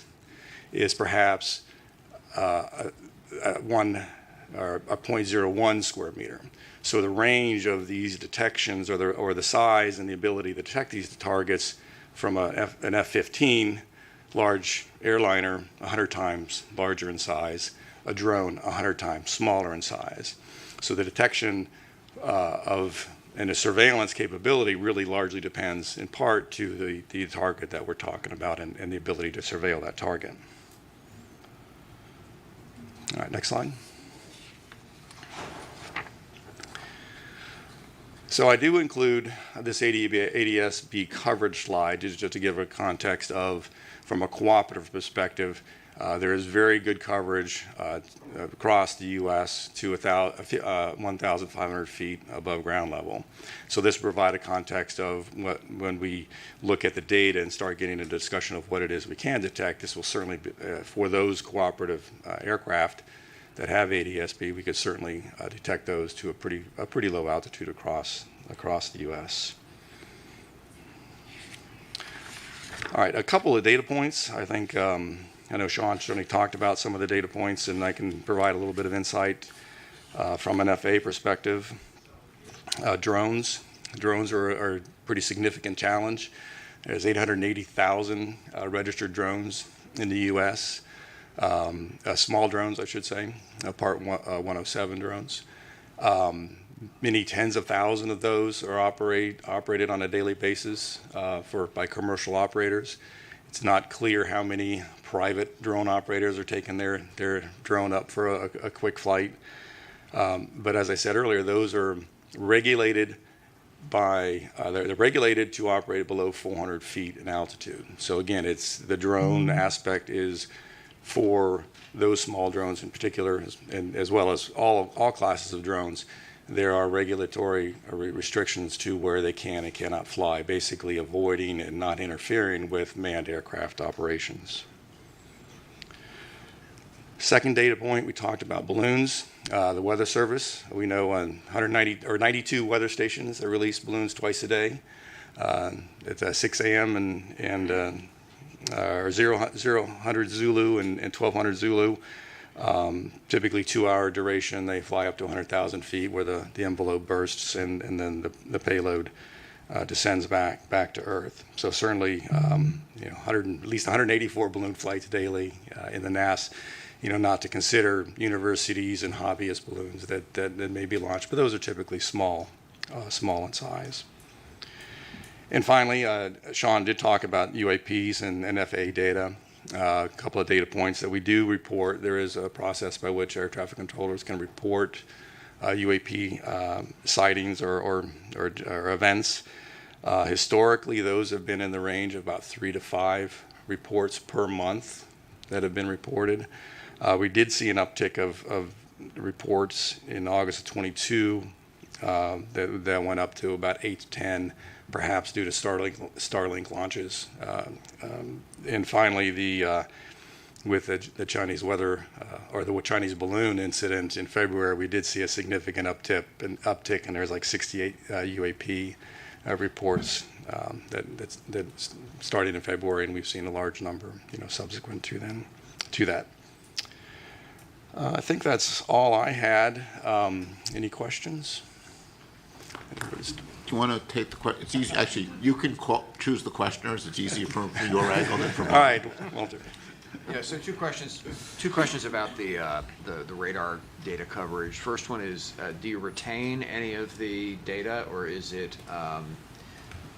is perhaps a 0.01 square meter. So the range of these detections or the size and the ability to detect these targets from an F-15, large airliner, 100 times larger in size, a drone 100 times smaller in size. So the detection and the surveillance capability really largely depends in part to the target that we're talking about and the ability to surveil that target. All right, next slide. So I do include this ADS-B coverage slide just to give a context of, from a cooperative perspective, there is very good coverage across the U.S. to 1,500 feet above ground level. So this will provide a context of when we look at the data and start getting a discussion of what it is we can detect. This will certainly be, for those cooperative aircraft that have ADS-B, we could certainly detect those to a pretty low altitude across the U.S. All right, a couple of data points. I think I know Sean certainly talked about some of the data points, and I can provide a little bit of insight from an FAA perspective. Drones are a pretty significant challenge. There's 880,000 registered drones in the U.S. small drones, I should say, Part 107 drones. Many tens of thousands of those are operated on a daily basis by commercial operators. It's not clear how many private drone operators are taking their drone up for a quick flight. But as I said earlier, those are regulated they're regulated to operate below 400 feet in altitude. So again, it's the drone aspect is for those small drones in particular, and as well as all classes of drones. There are regulatory restrictions to where they can and cannot fly, basically avoiding and not interfering with manned aircraft operations. Second data point, we talked about balloons. The Weather Service, we know 92 weather stations that release balloons twice a day. At 6 a.m. and 0000 Zulu and 1200 Zulu. Typically 2-hour duration. They fly up to 100,000 feet where the envelope bursts and then the payload descends back to Earth. So certainly, at least 184 balloon flights daily in the NAS. Not to consider universities and hobbyist balloons that may be launched, but those are typically small in size. And finally, Sean did talk about UAPs and FAA data. A couple of data points that we do report. There is a process by which air traffic controllers can report UAP sightings or events. Historically, those have been in the range of about 3 to 5 reports per month that have been reported. We did see an uptick of reports in August of 22 that went up to about 8 to 10, perhaps due to Starlink launches. And finally, with the Chinese weather or the Chinese balloon incident in February, we did see a significant uptick, and there's like 68 UAP reports that started in February, and we've seen a large number, subsequent to that. I think that's all I had. Any questions? Do you want to take the question? It's easy. Actually, you can choose the questioners. It's easier from your angle than from mine. All right, Walter. Yeah, so two questions about the radar data coverage. First one is, do you retain any of the data, or is it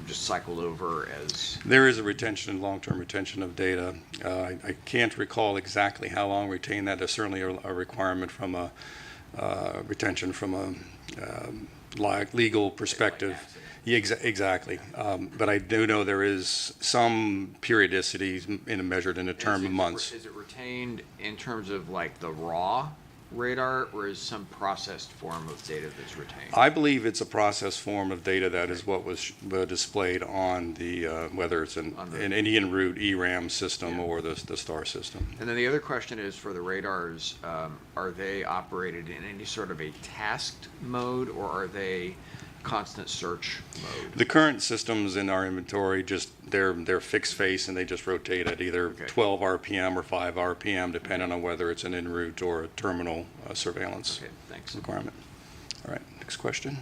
just cycled over as? There is a retention, long-term retention of data. I can't recall exactly how long we retain that. There's certainly a requirement from a retention from a legal perspective. Yeah, exactly. But I do know there is some periodicity measured in a term of months. Is it retained in terms of like the raw radar, or is some processed form of data that's retained? I believe it's a processed form of data that is what was displayed on the, whether it's an en route ERAM system or the STAR system. And then the other question is, for the radars, are they operated in any sort of a tasked mode, or are they constant search mode? The current systems in our inventory, they're fixed face, and they just rotate at either 12 RPM or 5 RPM, depending on whether it's an en route or a terminal surveillance requirement. All right, next question.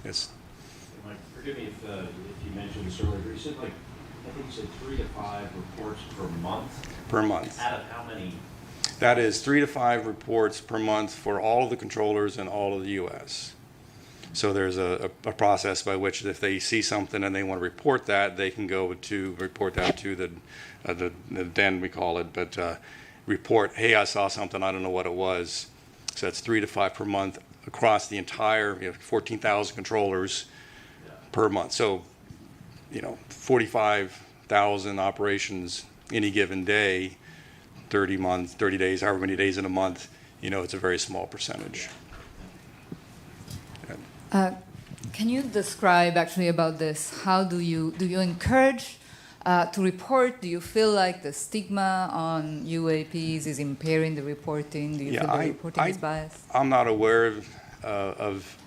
Yes. Mike, forgive me if you mentioned this earlier. You said, I think you said 3 to 5 reports per month. Per month. Out of how many? That is 3 to 5 reports per month for all of the controllers in all of the U.S. So there's a process by which, if they see something and they want to report that, they can go to report that to the den, we call it, but report, hey, I saw something, I don't know what it was. So that's 3 to 5 per month across the entire 14,000 controllers per month. So 45,000 operations any given day, 30 days, however many days in a month, it's a very small percentage. Can you describe actually about this? How do you encourage to report? Do you feel like the stigma on UAPs is impairing the reporting? Do you feel the reporting is biased? I'm not aware of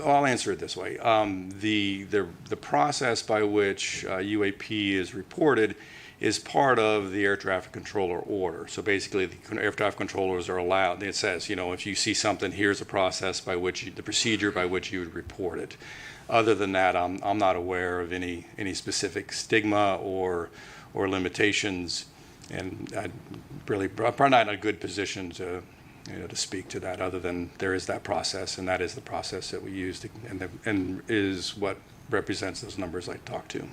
I'll answer it this way. The process by which UAP is reported is part of the air traffic controller order. So basically, the air traffic controllers are allowed. It says, if you see something, here's the process by which the procedure by which you would report it. Other than that, I'm not aware of any specific stigma or limitations And I'm probably not in a good position to, to speak to that, other than there is that process, and that is the process that we use, and is what represents those numbers I talked to.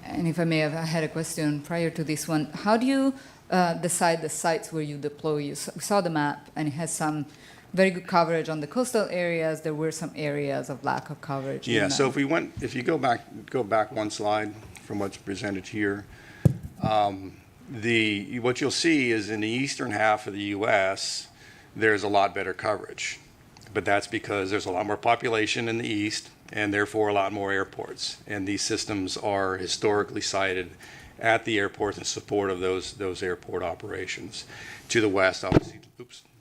And if I may have, I had a question prior to this one. How do you decide the sites where you deploy? We saw the map, and it has some very good coverage on the coastal areas. There were some areas of lack of coverage. Yeah. So if you go back one slide from what's presented here, what you'll see is in the eastern half of the U.S. there's a lot better coverage, but that's because there's a lot more population in the east, and therefore a lot more airports. And these systems are historically sited at the airports in support of those airport operations. To the west, obviously,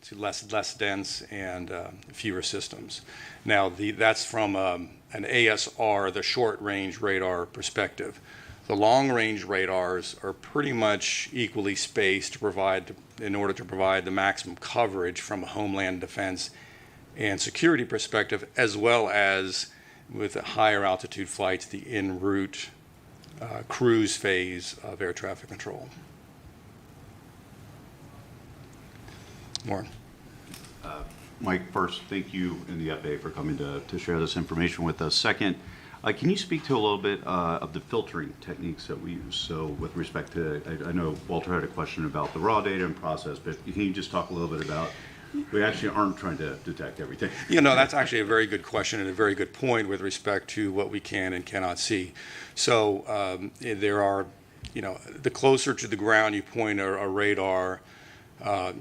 to less dense and fewer systems. Now, that's from an ASR, the short-range radar perspective. The long-range radars are pretty much equally spaced in order to provide the maximum coverage from a homeland defense and security perspective, as well as with the higher altitude flights, the en route cruise phase of air traffic control. Warren. Mike, first, thank you and the FAA for coming to share this information with us. Second, can you speak to a little bit of the filtering techniques that we use? So with respect to, I know Walter had a question about the raw data and process, but can you just talk a little bit about, we actually aren't trying to detect everything. That's actually a very good question and a very good point with respect to what we can and cannot see. So there are, the closer to the ground you point a radar,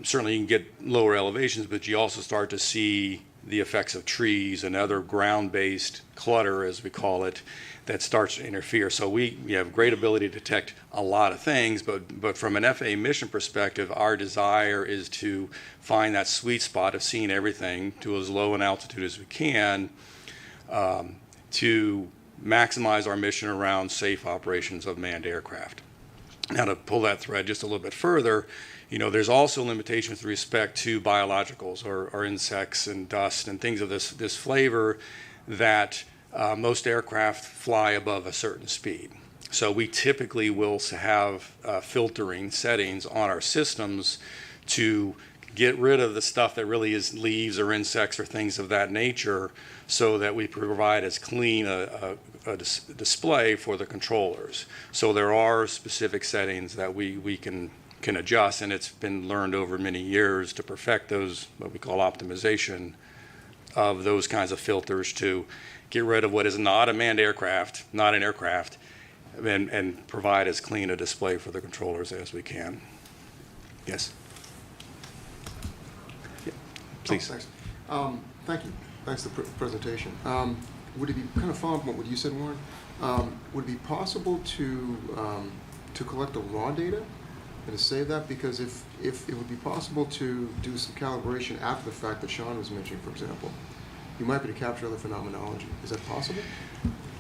certainly you can get lower elevations, but you also start to see the effects of trees and other ground-based clutter, as we call it, that starts to interfere. So we have great ability to detect a lot of things, but from an FAA mission perspective, our desire is to find that sweet spot of seeing everything to as low an altitude as we can, to maximize our mission around safe operations of manned aircraft. Now, to pull that thread just a little bit further, there's also limitations with respect to biologicals or insects and dust and things of this flavor that most aircraft fly above a certain speed. So we typically will have filtering settings on our systems to get rid of the stuff that really is leaves or insects or things of that nature, so that we provide as clean a display for the controllers. So there are specific settings that we can adjust, and it's been learned over many years to perfect those, what we call optimization of those kinds of filters, to get rid of what is not a manned aircraft, not an aircraft, and provide as clean a display for the controllers as we can. Yes? Yeah, please. Thanks. Thank you. Thanks for the presentation. Would it be, kind of following up on what you said, Warren, would it be possible to collect the raw data and to save that? Because if it would be possible to do some calibration after the fact that Sean was mentioning, for example, you might be able to capture other phenomenology. Is that possible?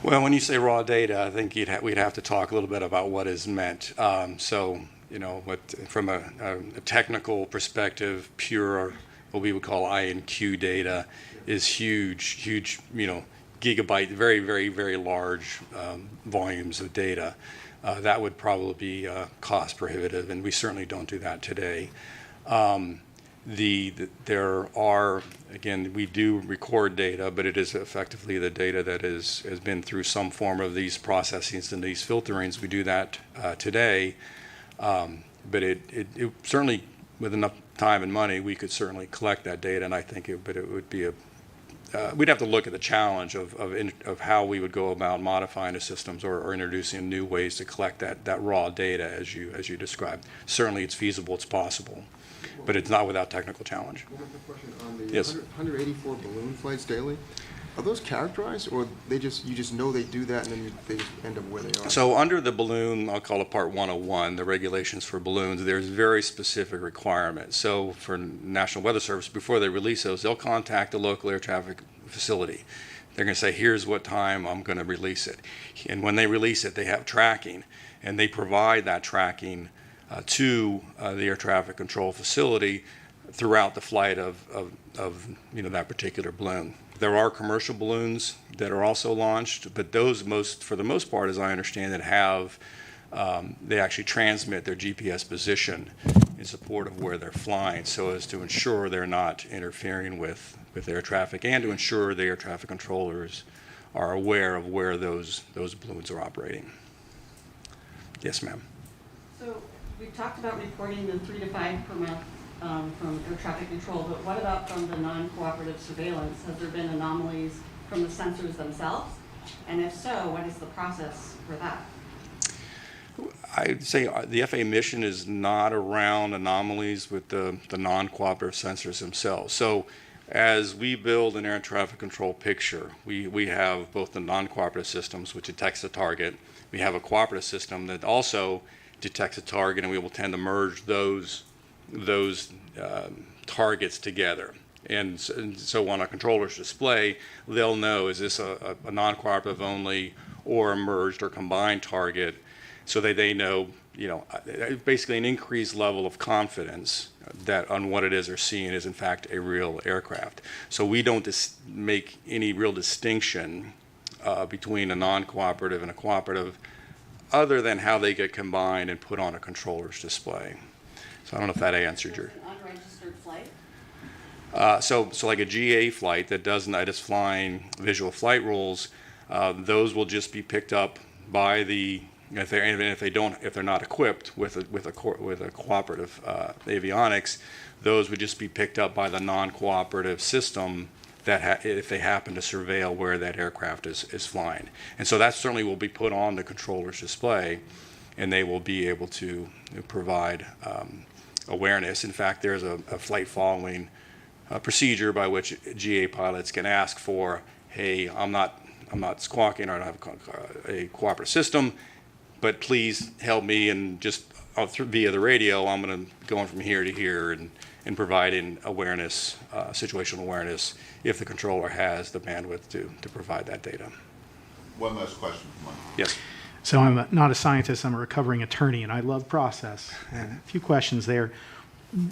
Well, when you say raw data, I think we'd have to talk a little bit about what is meant. From a technical perspective, pure, what we would call INQ data is huge, gigabyte, very, very, very large volumes of data. That would probably be cost prohibitive, and we certainly don't do that today. There are, again, we do record data, but it is effectively the data that has been through some form of these processings and these filterings. We do that today, but it certainly, with enough time and money, we could certainly collect that data, and I think it would be we'd have to look at the challenge of how we would go about modifying the systems or introducing new ways to collect that raw data as you described. Certainly it's feasible, it's possible, but it's not without technical challenge. One other question on the Yes. 184 balloon flights daily. Are those characterized, or you just know they do that and then they just end up where they are? So under the balloon, I'll call it Part 101, the regulations for balloons, there's very specific requirements. So for National Weather Service, before they release those, they'll contact the local air traffic facility. They're going to say, here's what time I'm going to release it. And when they release it, they have tracking, and they provide that tracking to the air traffic control facility throughout the flight of that particular balloon. There are commercial balloons that are also launched, but those for the most part, as I understand it, have they actually transmit their GPS position in support of where they're flying, so as to ensure they're not interfering with air traffic, and to ensure the air traffic controllers are aware of where those balloons are operating. Yes, ma'am. So we've talked about reporting the 3 to 5 per month from air traffic control, but what about from the non-cooperative surveillance? Has there been anomalies from the sensors themselves? And if so, what is the process for that? I'd say the FAA mission is not around anomalies with the non-cooperative sensors themselves. So as we build an air traffic control picture, we have both the non-cooperative systems, which detects the target. We have a cooperative system that also detects a target, and we will tend to merge those targets together. And so on a controller's display, they'll know, is this a non-cooperative only or a merged or combined target, so that they know, basically an increased level of confidence that on what it is they're seeing is in fact a real aircraft. So we don't make any real distinction between a non-cooperative and a cooperative, other than how they get combined and put on a controller's display. So I don't know if that answered your... Unregistered flight? So like a GA flight that is flying visual flight rules, those will just be picked up by the, if they're not equipped with a cooperative avionics, those would just be picked up by the non-cooperative system that if they happen to surveil where that aircraft is flying. And so that certainly will be put on the controller's display, and they will be able to provide awareness. In fact, there's a flight following procedure by which GA pilots can ask for, hey, I'm not squawking, or I don't have a cooperative system, but please help me, and just via the radio, I'm going to go on from here to here and providing awareness, situational awareness, if the controller has the bandwidth to provide that data. One last question, Mike. Yes. So I'm not a scientist, I'm a recovering attorney, and I love process. And a few questions there.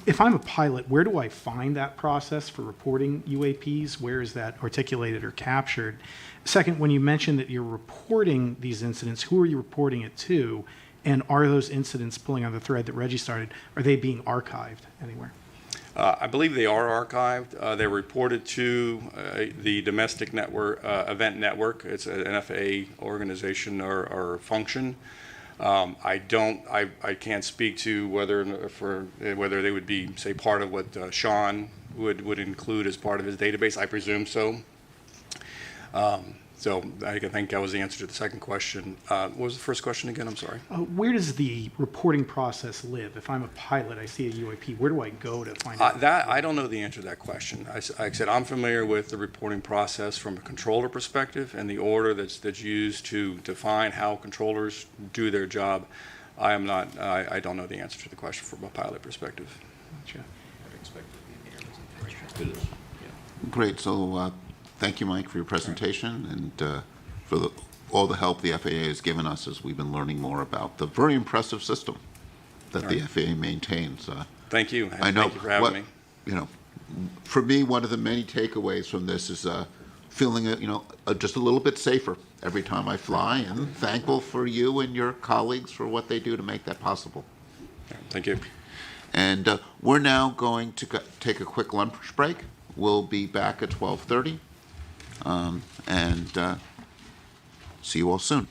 If I'm a pilot, where do I find that process for reporting UAPs? Where is that articulated or captured? Second, when you mentioned that you're reporting these incidents, who are you reporting it to? And are those incidents, pulling on the thread that Reggie started, are they being archived anywhere? I believe they are archived. They're reported to the domestic network, event network. It's an FAA organization or function. I can't speak to whether they would be, say, part of what Sean would include as part of his database. I presume so. So I think that was the answer to the second question. What was the first question again? I'm sorry. Where does the reporting process live? If I'm a pilot, I see a UAP, where do I go to find out? That I don't know the answer to that question. Like I said, I'm familiar with the reporting process from a controller perspective and the order that's used to define how controllers do their job. I am not. I don't know the answer to the question from a pilot perspective. Gotcha. Great. So thank you, Mike, for your presentation and for all the help the FAA has given us as we've been learning more about the very impressive system that the FAA maintains. Thank you. I know. Thank you for having me. For me, one of the many takeaways from this is feeling, just a little bit safer every time I fly, and thankful for you and your colleagues for what they do to make that possible. Thank you. And we're now going to take a quick lunch break. We'll be back at 12:30. And see you all soon.